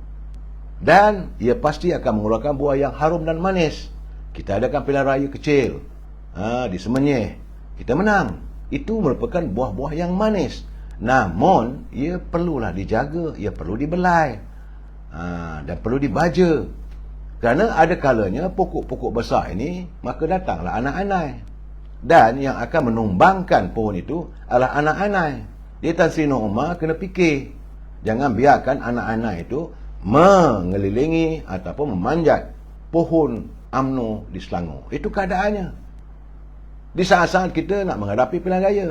Dan ia pasti akan mengeluarkan buah yang harum dan manis. Kita adakan pilihan raya kecil di Semenyih, kita menang. Itu merupakan buah-buah yang manis. Namun ia perlulah dijaga, ia perlu dibelai, dan perlu dibaja. Kerana ada kalanya pokok-pokok besar ini, maka datanglah anak-anak. Dan yang akan menumbangkan pohon itu adalah anak-anak. Dia Tan Sri Noh Umar kena fikir. Jangan biarkan anak-anak itu mengelilingi ataupun memanjat pohon UMNO di Selangor. Itu keadaannya. Di saat-saat kita nak menghadapi pilihan raya,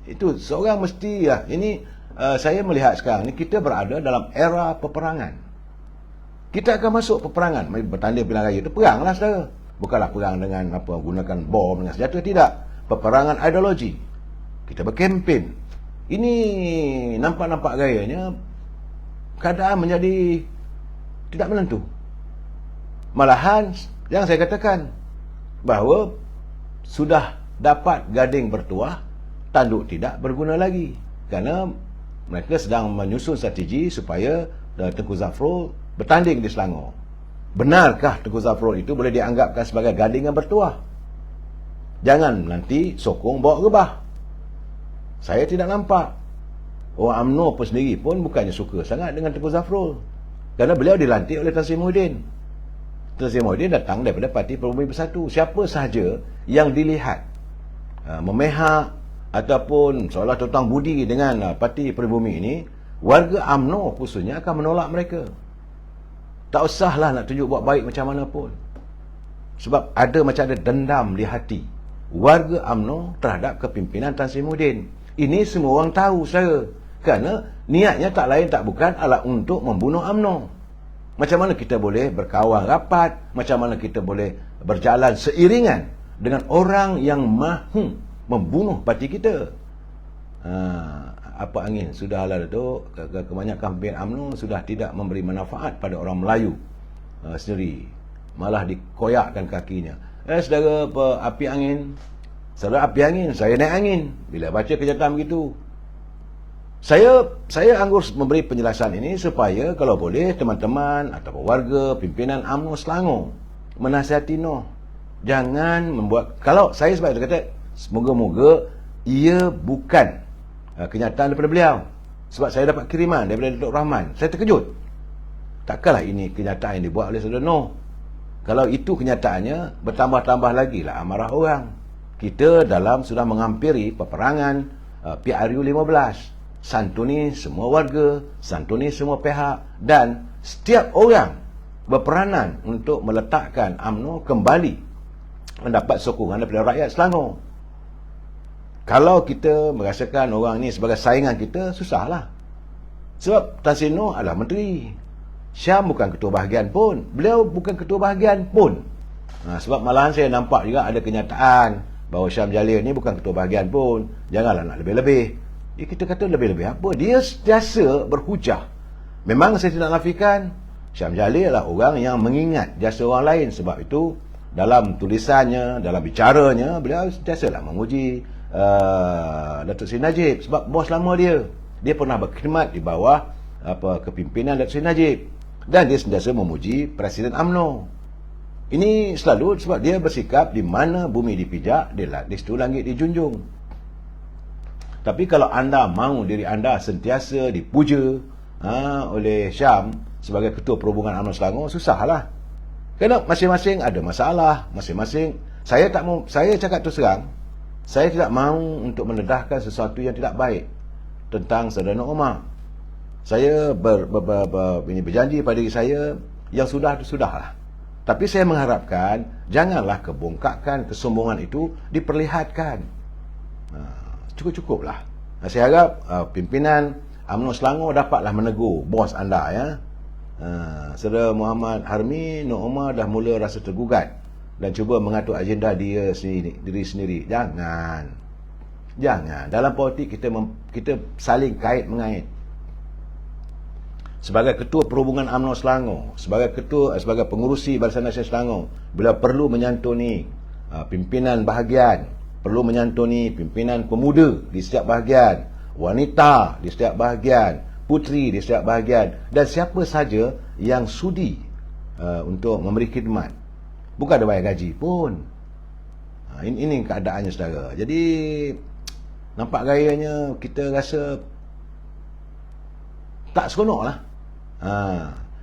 itu seorang mesti ini saya melihat sekarang ni kita berada dalam era peperangan. Kita akan masuk peperangan, bertanding pilihan raya itu peranglah saudara. Bukanlah perang dengan gunakan bom dengan senjata, tidak. Peperangan ideologi. Kita berkempen. Ini nampak-nampak gayanya keadaan menjadi tidak menentu. Malahan yang saya katakan bahawa sudah dapat gading bertuah, tanduk tidak berguna lagi. Kerana mereka sedang menyusun strategi supaya Tengku Zafrul bertanding di Selangor. Benarkah Tengku Zafrul itu boleh dianggapkan sebagai gading yang bertuah? Jangan nanti sokong bawa rebah. Saya tidak nampak. Orang UMNO pun sendiri pun bukannya suka sangat dengan Tengku Zafrul. Kerana beliau dilantik oleh Tan Sri Muhyiddin. Tan Sri Muhyiddin datang daripada Parti Peribumi Bersatu. Siapa sahaja yang dilihat memihak ataupun seolah tutang budi dengan Parti Peribumi ini, warga UMNO khususnya akan menolak mereka. Tak usahlah nak tunjuk buat baik macam mana pun. Sebab macam ada dendam di hati warga UMNO terhadap kepimpinan Tan Sri Muhyiddin. Ini semua orang tahu saya. Kerana niatnya tak lain tak bukan adalah untuk membunuh UMNO. Macam mana kita boleh berkawan rapat, macam mana kita boleh berjalan seiringan dengan orang yang mahu membunuh parti kita. Apa angin sudahlah tu, kebanyakan pihak UMNO sudah tidak memberi manfaat pada orang Melayu sendiri, malah dikoyakkan kakinya. Saudara api angin, saudara api angin, saya naik angin bila baca kenyataan begitu. Saya anggur memberi penjelasan ini supaya kalau boleh teman-teman atau warga pimpinan UMNO Selangor menasihati Noh, jangan membuat, kalau saya sebab itu kata semoga-moga ia bukan kenyataan daripada beliau. Sebab saya dapat kiriman daripada Datuk Rahman, saya terkejut. Takkanlah ini kenyataan yang dibuat oleh saudara Noh. Kalau itu kenyataannya, bertambah-tambah lagi lah amarah orang. Kita sudah menghampiri peperangan PRU 15. Santuni semua warga, santuni semua pihak, dan setiap orang berperanan untuk meletakkan UMNO kembali mendapat sokongan daripada rakyat Selangor. Kalau kita merasakan orang ni sebagai saingan kita, susahlah. Sebab Tan Sri Noh adalah menteri. Syam bukan ketua bahagian pun. Beliau bukan ketua bahagian pun. Sebab malahan saya nampak juga ada kenyataan bahawa Syam Jalil ni bukan ketua bahagian pun. Janganlah nak lebih-lebih. Kita kata lebih-lebih apa? Dia sentiasa berhujah. Memang saya tidak nafikan Syam Jalil adalah orang yang mengingat jasa orang lain. Sebab itu dalam tulisannya, dalam bicaranya, beliau sentiasalah memuji Datuk Seri Najib sebab bos lama dia. Dia pernah berkhidmat di bawah kepimpinan Datuk Seri Najib, dan dia sentiasa memuji Presiden UMNO. Ini selalu sebab dia bersikap di mana bumi dipijak, di situ langit dijunjung. Tapi kalau anda mahu diri anda sentiasa dipuja oleh Syam sebagai Ketua Perhubungan UMNO Selangor, susahlah. Kerana masing-masing ada masalah, masing-masing. Saya cakap terus terang, saya tidak mahu untuk mendedahkan sesuatu yang tidak baik tentang saudara Nur Omar. Saya berjanji pada diri saya, yang sudah itu sudahlah. Tapi saya mengharapkan janganlah kebongkakan, kesombongan itu diperlihatkan. Cukup-cukuplah. Saya harap pimpinan UMNO Selangor dapatlah menegur bos anda, ya. Saudara Muhammad Harmi, Nur Omar dah mula rasa tergugat dan cuba mengatur agenda diri sendiri. Jangan. Dalam politik kita saling kait mengait. Sebagai Ketua Perhubungan UMNO Selangor, sebagai pengurusi Barisan Nasional Selangor, beliau perlu menyantuni pimpinan bahagian, perlu menyantuni pimpinan pemuda di setiap bahagian, wanita di setiap bahagian, puteri di setiap bahagian, dan siapa saja yang sudi untuk memberi khidmat. Bukan ada bayar gaji pun. Ini keadaannya, saudara. Jadi nampak gayanya kita rasa tak seronok lah.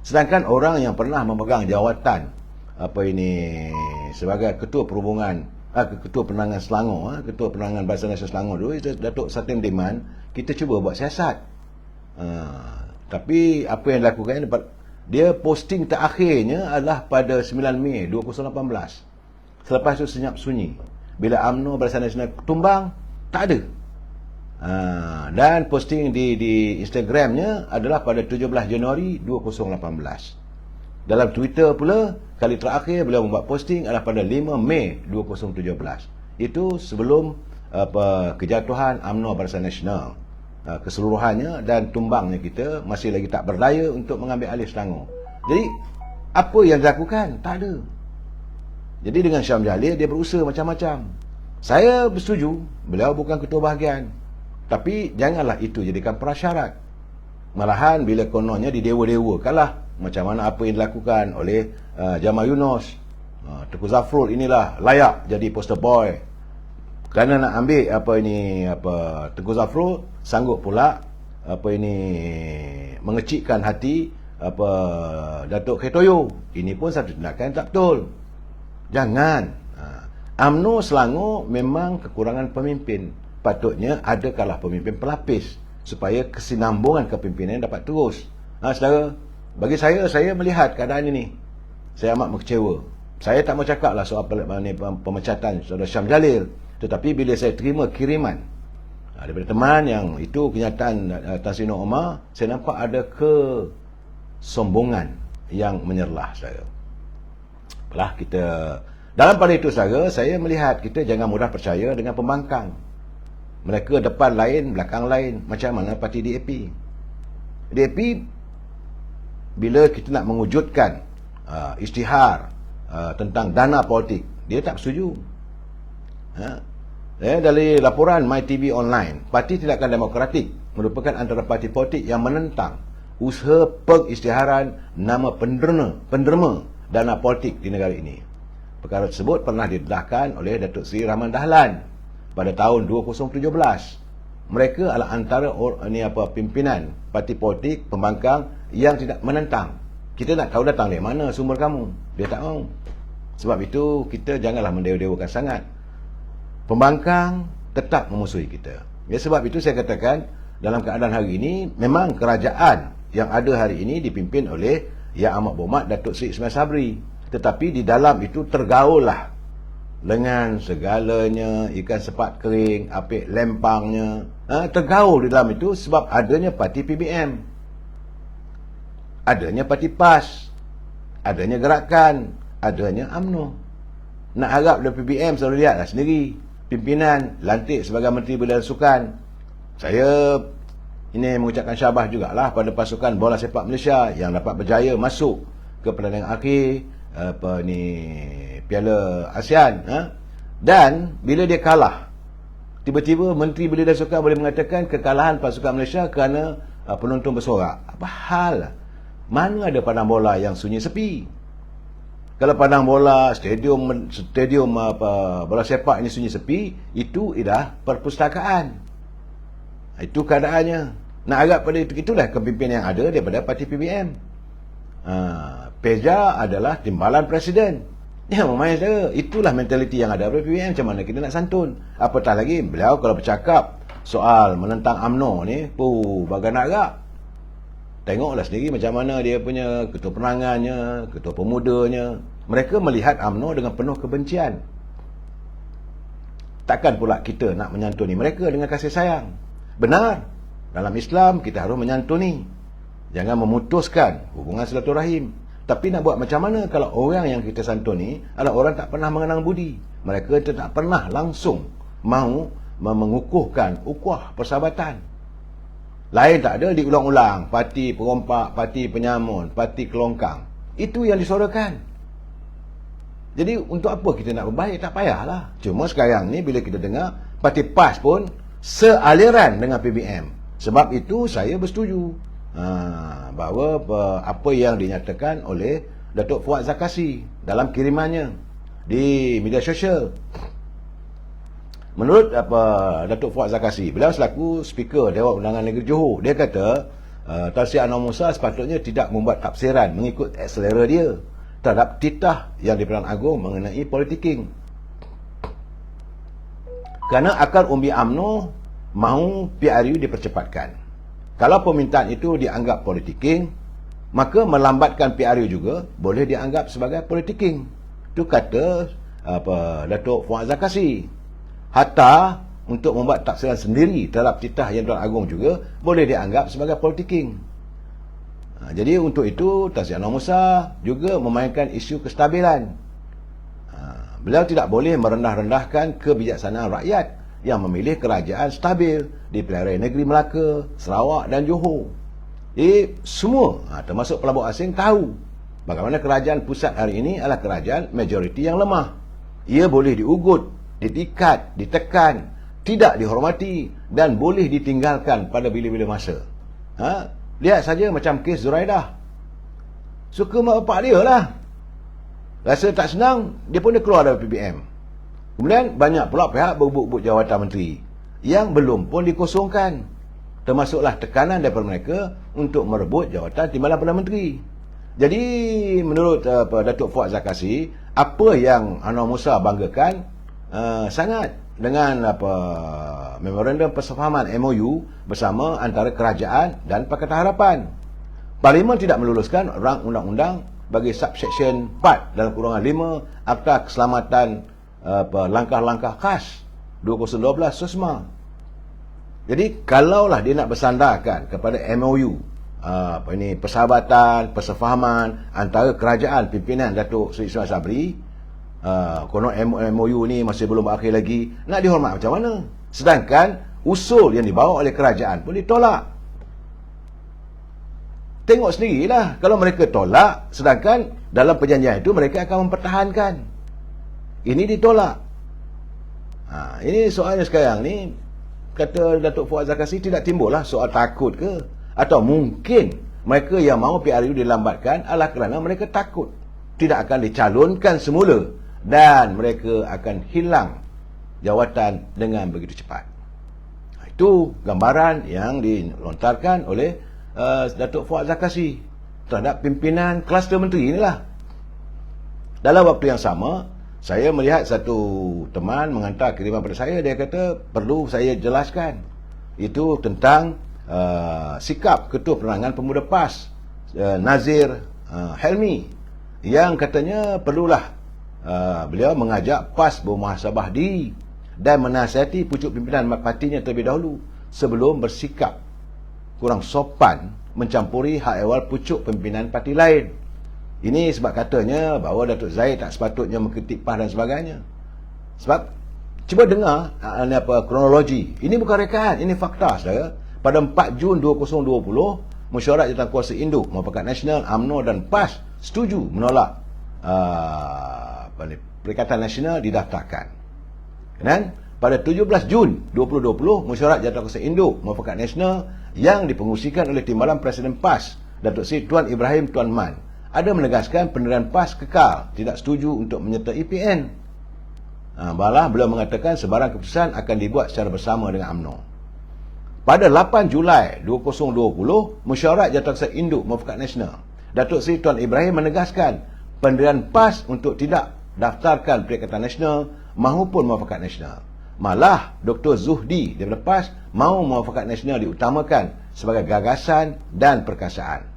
Sedangkan orang yang pernah memegang jawatan sebagai Ketua Perhubungan, Ketua Penerangan Selangor, Ketua Penerangan Barisan Nasional Selangor dulu, Datuk Satim Diman, kita cuba buat siasat. Tapi apa yang dilakukan, dia posting terakhirnya adalah pada 9 Mei 2018. Selepas itu senyap sunyi. Bila UMNO Barisan Nasional tumbang, tak ada. Dan posting di Instagramnya adalah pada 17 Januari 2018. Dalam Twitter pula, kali terakhir beliau membuat posting adalah pada 5 Mei 2017. Itu sebelum kejatuhan UMNO Barisan Nasional keseluruhannya, dan tumbangnya kita masih lagi tak berdaya untuk mengambil alih Selangor. Jadi apa yang dilakukan? Tak ada. Jadi dengan Syam Jalil, dia berusaha macam-macam. Saya bersetuju, beliau bukan ketua bahagian, tapi janganlah itu jadikan prasyarat. Malahan bila kononnya didewa-dewakanlah, macam mana apa yang dilakukan oleh Jamal Yunus, Tengku Zafrul inilah layak jadi poster boy. Kerana nak ambil Tengku Zafrul sanggup pula mengecikkan hati Datuk Khetoyo. Ini pun satu tindakan tak betul. Jangan. UMNO Selangor memang kekurangan pemimpin. Patutnya ada kalah pemimpin pelapis supaya kesinambungan kepimpinan dapat terus. Saudara, bagi saya melihat keadaan ini, saya amat mengecewa. Saya tak mau cakap lah soal pemecatan saudara Syam Jalil, tetapi bila saya terima kiriman daripada teman yang itu kenyataan Tan Sri Nur Omar, saya nampak ada kesombongan yang menyerlah saya. Apalah, kita dalam pada itu, saudara, saya melihat kita jangan mudah percaya dengan pembangkang. Mereka depan lain, belakang lain. Macam mana parti DAP? DAP, bila kita nak mewujudkan isytihar tentang dana politik, dia tak setuju. Dari laporan MyTV Online, Parti Tindakan Demokratik merupakan antara parti politik yang menentang usaha pengisytiharan nama penderma dana politik di negara ini. Perkara tersebut pernah didedahkan oleh Datuk Seri Rahman Dahlan pada tahun 2017. Mereka adalah antara pimpinan parti politik pembangkang yang tidak menentang. Kita nak tahu datang dari mana sumber kamu. Dia tak mahu. Sebab itu kita janganlah mendewa-dewakan sangat. Pembangkang tetap memusuhi kita. Sebab itu saya katakan, dalam keadaan hari ini memang kerajaan yang ada hari ini dipimpin oleh Yang Amat Berhormat Datuk Seri Ismail Sabri. Tetapi di dalam itu tergaullah dengan segalanya, ikan sepat kering, apik lempangnya, tergaul di dalam itu sebab adanya parti PBM, adanya parti PAS, adanya Gerakan, adanya UMNO. Nak harap dari PBM, selalu lihatlah sendiri, pimpinan lantik sebagai Menteri Belia dan Sukan. Saya Ini mengucapkan syabas jugalah pada pasukan bola sepak Malaysia yang dapat berjaya masuk ke pertandingan akhir Piala ASEAN. Dan bila dia kalah, tiba-tiba Menteri Belia dan Sukan boleh mengatakan kekalahan pasukan Malaysia kerana penonton bersorak. Apa hal? Mana ada padang bola yang sunyi sepi? Kalau padang bola, stadium bola sepak ini sunyi sepi, itu ialah perpustakaan. Itu keadaannya. Nak agak pada itulah kepimpinan yang ada daripada parti PBM. Peja adalah timbalan presiden. Ya, memang itulah mentaliti yang ada pada PBM. Macam mana kita nak santun? Apatah lagi, beliau kalau bercakap soal menentang UMNO ni, bagai nak agak. Tengoklah sendiri macam mana dia punya ketua penerangannya, ketua pemudanya. Mereka melihat UMNO dengan penuh kebencian. Takkan pula kita nak menyantuni mereka dengan kasih sayang. Benar, dalam Islam kita harus menyantuni, jangan memutuskan hubungan silaturahim. Tapi nak buat macam mana kalau orang yang kita santuni adalah orang tak pernah mengenang budi? Mereka tak pernah langsung mahu mengukuhkan ukhuwah persahabatan. Lain tak ada diulang-ulang, parti perompak, parti penyamun, parti kelongkang. Itu yang disorakan. Jadi untuk apa kita nak berbaik? Tak payahlah. Cuma sekarang ni bila kita dengar parti PAS pun sealiran dengan PBM. Sebab itu saya bersetuju bahawa apa yang dinyatakan oleh Datuk Fuad Zakasi dalam kirimannya di media sosial. Menurut Datuk Fuad Zakasi, beliau selaku Speaker Dewan Undangan Negeri Johor, dia kata Tan Sri Anwar Musa sepatutnya tidak membuat tafsiran mengikut selera dia terhadap titah yang di-Perdana Agong mengenai politiking. Kerana akar umbi UMNO mahu PRU dipercepatkan. Kalau permintaan itu dianggap politiking, maka melambatkan PRU juga boleh dianggap sebagai politiking. Itu kata Datuk Fuad Zakasi. Hatta untuk membuat tafsiran sendiri terhadap titah yang Tuan Agong juga boleh dianggap sebagai politiking. Jadi untuk itu Tan Sri Anwar Musa juga memainkan isu kestabilan. Beliau tidak boleh merendah-rendahkan kebijaksanaan rakyat yang memilih kerajaan stabil di pilihan raya negeri Melaka, Sarawak dan Johor. Semua termasuk pelabur asing tahu bagaimana kerajaan pusat hari ini adalah kerajaan majoriti yang lemah. Ia boleh diugut, ditikat, ditekan, tidak dihormati dan boleh ditinggalkan pada bila-bila masa. Lihat saja macam kes Zuraidah. Suka mak bapak dia lah. Rasa tak senang, dia pun dia keluar dari PBM. Kemudian banyak pula pihak berebut jawatan menteri yang belum pun dikosongkan. Termasuklah tekanan daripada mereka untuk merebut jawatan timbalan Perdana Menteri. Jadi menurut Datuk Fuad Zakasi, apa yang Anwar Musa banggakan sangat dengan memorandum persefahaman MOU bersama antara kerajaan dan Pakatan Harapan. Parlimen tidak meluluskan rang undang-undang bagi subsection 4 dalam kurungan 5 Akta Keselamatan langkah-langkah khas 2012 SUSMA. Jadi kalaulah dia nak bersandarkan kepada MOU persahabatan, persefahaman antara kerajaan pimpinan Datuk Seri Ismail Sabri, konon MOU ni masih belum berakhir lagi, nak dihormat macam mana? Sedangkan usul yang dibawa oleh kerajaan pun ditolak. Tengok sendirilah, kalau mereka tolak sedangkan dalam perjanjian itu mereka akan mempertahankan, ini ditolak. Ini soalnya sekarang ni, kata Datuk Fuad Zakasi, tidak timbullah soal takut ke? Atau mungkin mereka yang mahu PRU dilambatkan adalah kerana mereka takut tidak akan dicalonkan semula dan mereka akan hilang jawatan dengan begitu cepat. Itu gambaran yang dilontarkan oleh Datuk Fuad Zakasi terhadap pimpinan kluster menteri inilah. Dalam waktu yang sama, saya melihat satu teman mengantar kiriman pada saya. Dia kata perlu saya jelaskan. Itu tentang sikap Ketua Penerangan Pemuda PAS Nazir Helmi, yang katanya perlulah beliau mengajak PAS bermuhasabah diri dan menasihati pucuk pimpinan partinya terlebih dahulu sebelum bersikap kurang sopan mencampuri hak ehwal pucuk pimpinan parti lain. Ini sebab katanya bahawa Datuk Zaid tak sepatutnya mengkritik PAS dan sebagainya. Sebab cuba dengar kronologi. Ini bukan rekaan, ini fakta, saudara. pada 4 Jun 2020, Mesyuarat Jawatankuasa Induk, Muafakat Nasional, UMNO dan PAS setuju menolak Perikatan Nasional didaftarkan. Dan pada 17 Jun 2020, Mesyuarat Jawatankuasa Induk, Muafakat Nasional yang dipengurusikan oleh Timbalan Presiden PAS, Datuk Seri Tuan Ibrahim Tuan Man, ada menegaskan pendirian PAS kekal tidak setuju untuk menyertai PN. Malah beliau mengatakan sebarang keputusan akan dibuat secara bersama dengan UMNO. Pada 8 Julai 2020, Mesyuarat Jawatankuasa Induk, Muafakat Nasional, Datuk Seri Tuan Ibrahim menegaskan pendirian PAS untuk tidak daftarkan Perikatan Nasional maupun Muafakat Nasional. Malah Dr. Zuhdi daripada PAS mahu Muafakat Nasional diutamakan sebagai gagasan dan perkasaan.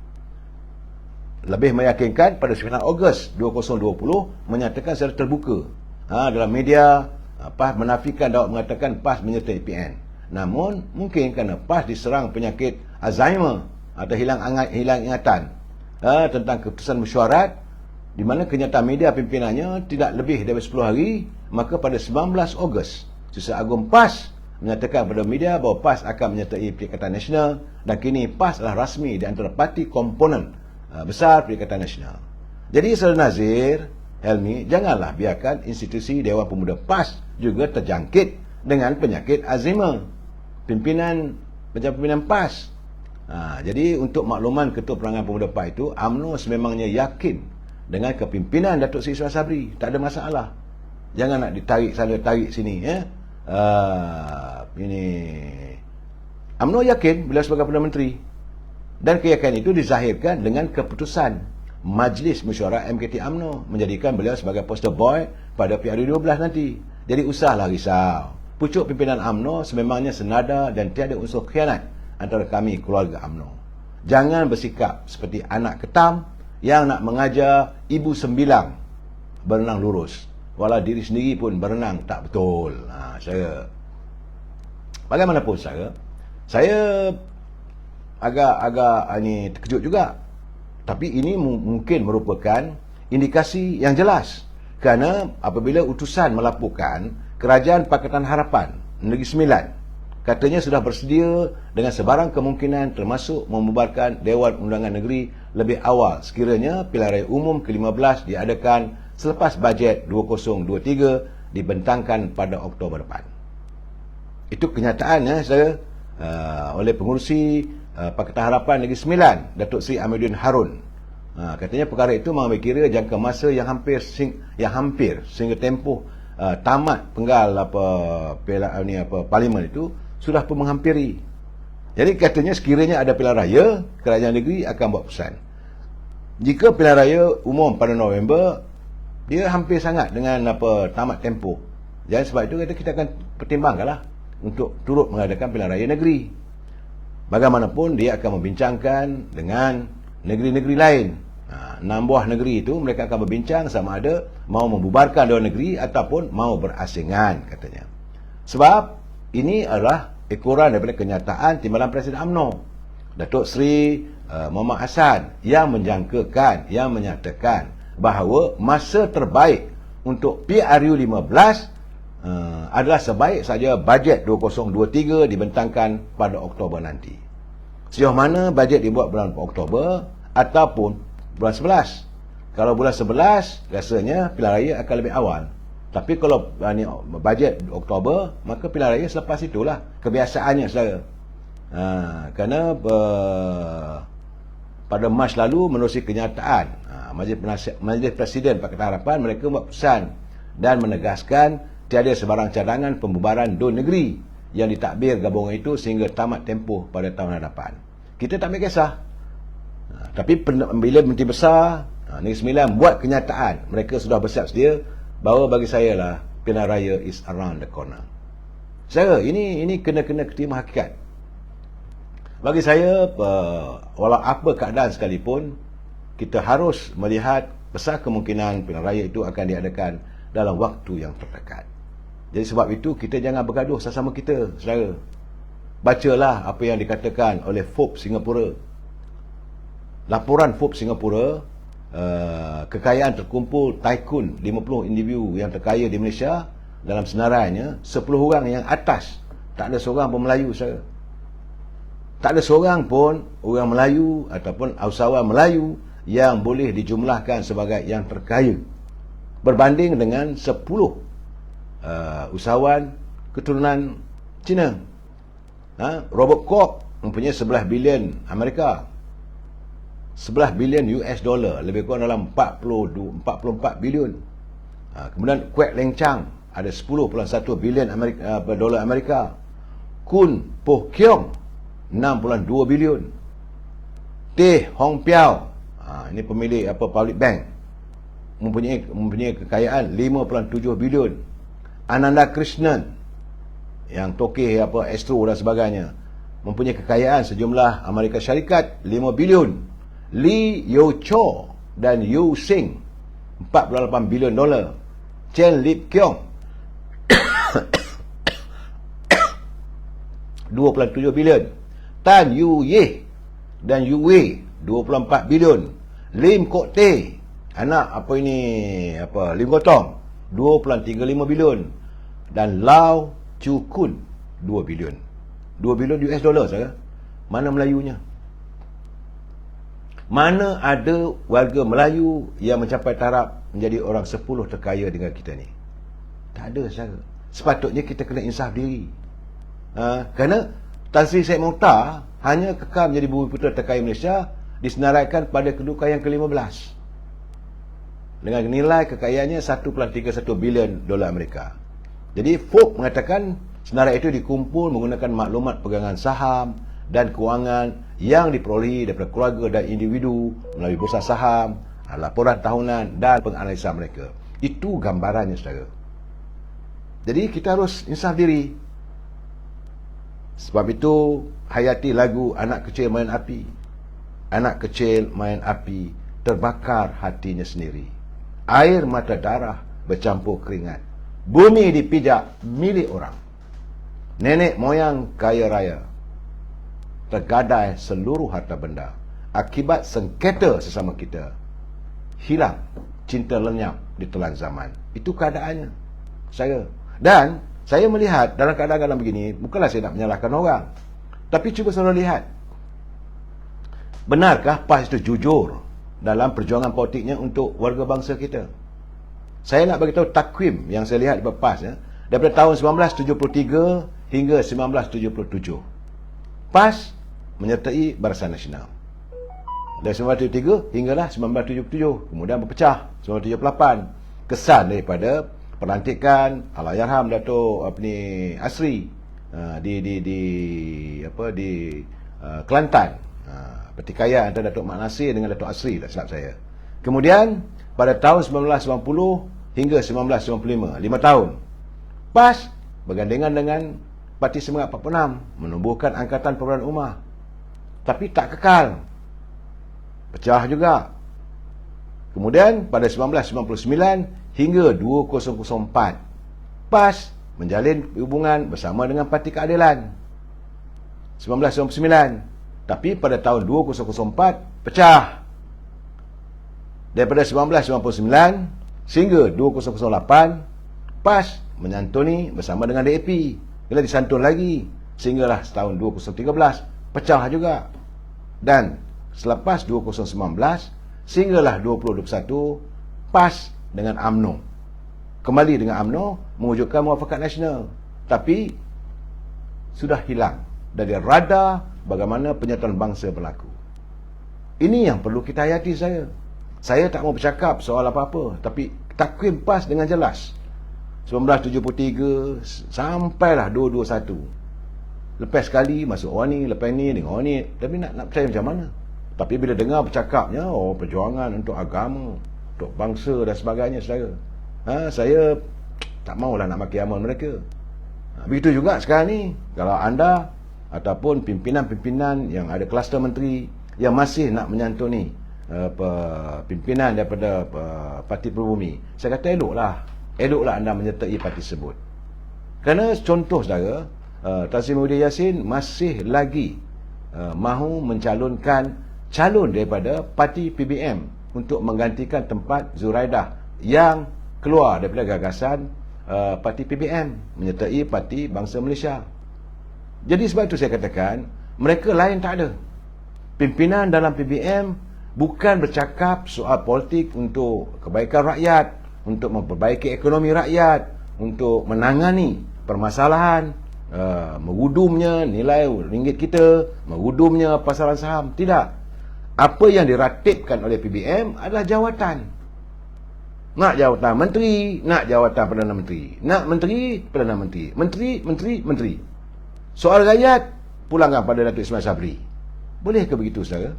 Lebih meyakinkan, pada 9 Ogos 2020 menyatakan secara terbuka dalam media PAS menafikan dakwah mengatakan PAS menyertai PN. Namun mungkin kerana PAS diserang penyakit Alzheimer atau hilang ingatan tentang keputusan mesyuarat, di mana kenyataan media pimpinannya tidak lebih dari 10 hari, maka pada 19 Ogos Sisa Agung PAS menyatakan kepada media bahawa PAS akan menyertai Perikatan Nasional dan kini PAS adalah rasmi di antara parti komponen besar Perikatan Nasional. Jadi Saudara Nazir, Helmi, janganlah biarkan institusi Dewan Pemuda PAS juga terjangkit dengan penyakit Alzheimer. Pimpinan PAS. Jadi untuk makluman Ketua Perangan Pemuda PAS itu, UMNO sememangnya yakin dengan kepimpinan Datuk Seri Ismail Sabri. Tak ada masalah. Jangan nak ditarik sana tarik sini ini UMNO yakin beliau sebagai Perdana Menteri. Dan keyakinan itu dizahirkan dengan keputusan Majlis Mesyuarat MKT UMNO menjadikan beliau sebagai poster boy pada PRU12 nanti. Jadi usahlah risau. Pucuk pimpinan UMNO sememangnya senada dan tiada unsur khianat antara kami keluarga UMNO. Jangan bersikap seperti anak ketam yang nak mengajar ibu sembilang berenang lurus, walau diri sendiri pun berenang tak betul. Saya bagaimanapun saya agak ini terkejut juga. Tapi ini mungkin merupakan indikasi yang jelas, kerana apabila utusan melaporkan Kerajaan Pakatan Harapan Negeri Sembilan katanya sudah bersedia dengan sebarang kemungkinan termasuk membubarkan Dewan Undangan Negeri lebih awal sekiranya pilihan raya umum ke-15 diadakan selepas bajet 2023 dibentangkan pada Oktober depan. Itu kenyataan oleh pengurusi Pakatan Harapan Negeri Sembilan, Datuk Seri Amiruddin Harun. Katanya perkara itu mengambil kira jangka masa yang hampir sehingga tempoh tamat penggal parlimen itu sudah pun menghampiri. Jadi katanya sekiranya ada pilihan raya, kerajaan negeri akan buat keputusan. Jika pilihan raya umum pada November, dia hampir sangat dengan tamat tempoh. Jadi sebab itu kita akan pertimbangkanlah untuk turut mengadakan pilihan raya negeri. Bagaimanapun dia akan membincangkan dengan negeri-negeri lain. 6 buah negeri itu mereka akan berbincang sama ada mau membubarkan Dewan Negeri ataupun mau berasingan katanya. Sebab ini adalah ekoran daripada kenyataan Timbalan Presiden UMNO Datuk Seri Muhammad Hassan yang menjangkakan, yang menyatakan bahawa masa terbaik untuk PRU 15 adalah sebaik saja bajet 2023 dibentangkan pada Oktober nanti. Sejauh mana bajet dibuat bulan Oktober ataupun bulan 11. Kalau bulan 11 rasanya pilihan raya akan lebih awal. Tapi kalau bajet Oktober, maka pilihan raya selepas itulah kebiasaannya saudara. Kerana pada Mac lalu menerusi kenyataan Majlis Presiden Pakatan Harapan, mereka buat pesan dan menegaskan tiada sebarang cadangan pembubaran Dewan Negeri yang ditadbir gabungan itu sehingga tamat tempoh pada tahun hadapan. Kita tak ambil kisah. Tapi bila Menteri Besar Negeri Sembilan buat kenyataan, mereka sudah bersiap sedia, bahawa bagi saya lah pilihan raya is around the corner. Saya ini kena ketima hakikat. Bagi saya, walau apa keadaan sekalipun, kita harus melihat besar kemungkinan pilihan raya itu akan diadakan dalam waktu yang terdekat. Jadi sebab itu kita jangan bergaduh sesama kita, saudara. Bacalah apa yang dikatakan oleh Forbes Singapura. Laporan Forbes Singapura, kekayaan terkumpul tycoon 50 individu yang terkaya di Malaysia, dalam senarannya 10 orang yang atas, tak ada seorang pun Melayu, saudara. Tak ada seorang pun orang Melayu ataupun usahawan Melayu yang boleh dijumlahkan sebagai yang terkaya berbanding dengan 10 usahawan keturunan Cina. Robert Koch mempunyai 11 bilion Amerika, 11 bilion US dollar, lebih kurang dalam 44 bilion. Kemudian Kwek Leng Chang ada 10.1 bilion dolar Amerika. Kun Po Kiong 6.2 bilion. Teh Hong Piao, ini pemilik Public Bank, mempunyai kekayaan 5.7 bilion. Ananda Krishnan yang tokeh Astro dan sebagainya mempunyai kekayaan sejumlah Amerika Syarikat 5 bilion. Lee Yo Cho dan Yu Sing 48 bilion dolar. Chen Lip Kiong 2.7 bilion. Tan Yu Ye dan Yu Wei 24 bilion. Lim Kok Teh, anak Lim Gotong 2.35 bilion. Dan Lau Chu Kun 2 bilion. 2 bilion US dollar saja. Mana Melayunya? Mana ada warga Melayu yang mencapai taraf menjadi orang 10 terkaya dengan kita ni? Tak ada saja. Sepatutnya kita kena insaf diri. Kerana Tan Sri Syed Mukhtar hanya kekal menjadi bumi putera terkaya Malaysia disenaraikan pada kedudukan yang ke-15 dengan nilai kekayaannya 1.31 bilion dolar Amerika. Jadi Forbes mengatakan senarai itu dikumpul menggunakan maklumat pegangan saham dan kewangan yang diperolehi daripada keluarga dan individu melalui bursa saham, laporan tahunan dan penganalisa mereka. Itu gambarannya, saudara. Jadi kita harus insaf diri. Sebab itu hayati lagu Anak Kecil Main Api. Anak kecil main api, terbakar hatinya sendiri. Air mata darah bercampur keringat. Bumi dipijak milik orang. Nenek moyang kaya raya. Tergadai seluruh harta benda. Akibat sengketa sesama kita. Hilang cinta lenyap di telan zaman. Itu keadaannya, saya. Dan saya melihat dalam keadaan begini, bukanlah saya nak menyalahkan orang, tapi cuba selalu lihat, benarkah PAS itu jujur dalam perjuangan politiknya untuk warga bangsa kita? Saya nak beritahu takwim yang saya lihat di PAS daripada tahun 1973 hingga 1977. PAS menyertai Barisan Nasional. Dari 1973 hinggalah 1977, kemudian berpecah 1978. Kesan daripada pelantikan Allahyarham Dato' Asri di Kelantan, pertikaian antara Dato' Mat Nasir dengan Dato' Asri, tak silap saya. Kemudian pada tahun 1990 hingga 1995, 5 tahun, PAS bergandengan dengan Parti Semangat 46 menubuhkan Angkatan Perburuan Ummah, tapi tak kekal, pecah juga. Kemudian pada 1999 hingga 2004, PAS menjalin hubungan bersama dengan Parti Keadilan 1999, tapi pada tahun 2004 pecah. Daripada 1999 sehingga 2008, PAS menyantuni bersama dengan DAP. Bila disantun lagi sehinggalah tahun 2013 pecah juga. Dan selepas 2019 sehinggalah 2021, PAS dengan UMNO kembali dengan UMNO mewujudkan muafakat nasional, tapi sudah hilang dari radar bagaimana penyatuan bangsa berlaku. Ini yang perlu kita hayati. Saya tak mau bercakap soal apa-apa, tapi takwim PAS dengan jelas 1973 sampailah 2021. Lepas sekali masuk orang ni, lepas ni dengan orang ni, tapi nak percaya macam mana? Tapi bila dengar bercakapnya, perjuangan untuk agama, untuk bangsa dan sebagainya, saudara, saya tak maulah nak maki amal mereka. Begitu juga sekarang ni, kalau anda ataupun pimpinan-pimpinan yang ada kluster menteri yang masih nak menyantuni pimpinan daripada Parti Pribumi, saya kata eloklah anda menyertai parti tersebut. Kerana contoh, saudara, Tan Sri Muhyiddin Yassin masih lagi mahu mencalonkan calon daripada Parti PBM untuk menggantikan tempat Zuraidah yang keluar daripada gagasan Parti PBM menyertai Parti Bangsa Malaysia. Jadi sebab itu saya katakan, Mereka lain tak ada. Pimpinan dalam PBM bukan bercakap soal politik untuk kebaikan rakyat, untuk memperbaiki ekonomi rakyat, untuk menangani permasalahan mengudumnya nilai ringgit kita, mengudumnya pasaran saham. Tidak. Apa yang diratibkan oleh PBM adalah jawatan. Nak jawatan menteri, nak jawatan Perdana Menteri, nak menteri, Perdana Menteri, menteri. Soal rakyat, pulangkan pada Datuk Ismail Sabri. Boleh ke begitu, saudara?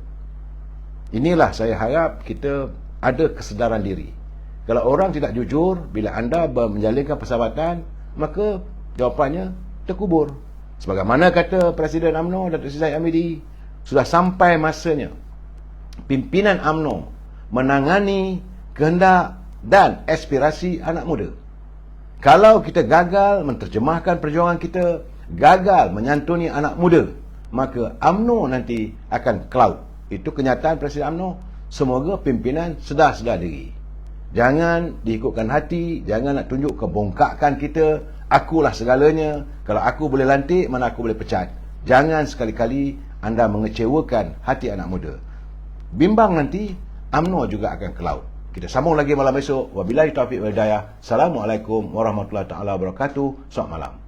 Inilah saya harap kita ada kesedaran diri. Kalau orang tidak jujur, bila anda menjalinkan persahabatan, maka jawapannya terkubur. Sebagaimana kata Presiden UMNO, Datuk Seri Zahid Hamidi, sudah sampai masanya pimpinan UMNO menangani kehendak dan aspirasi anak muda. Kalau kita gagal menterjemahkan perjuangan kita, gagal menyantuni anak muda, maka UMNO nanti akan cloud. Itu kenyataan Presiden UMNO. Semoga pimpinan sedar diri. Jangan diikutkan hati, jangan nak tunjuk kebongkakan kita, akulah segalanya, kalau aku boleh lantik, mana aku boleh pecat. Jangan sekali-kali anda mengecewakan hati anak muda. Bimbang nanti, UMNO juga akan cloud. Kita sambung lagi malam esok. Wabillahi taufiq wal hidayah. Assalamualaikum warahmatullahi taala wabarakatuh. Selamat malam.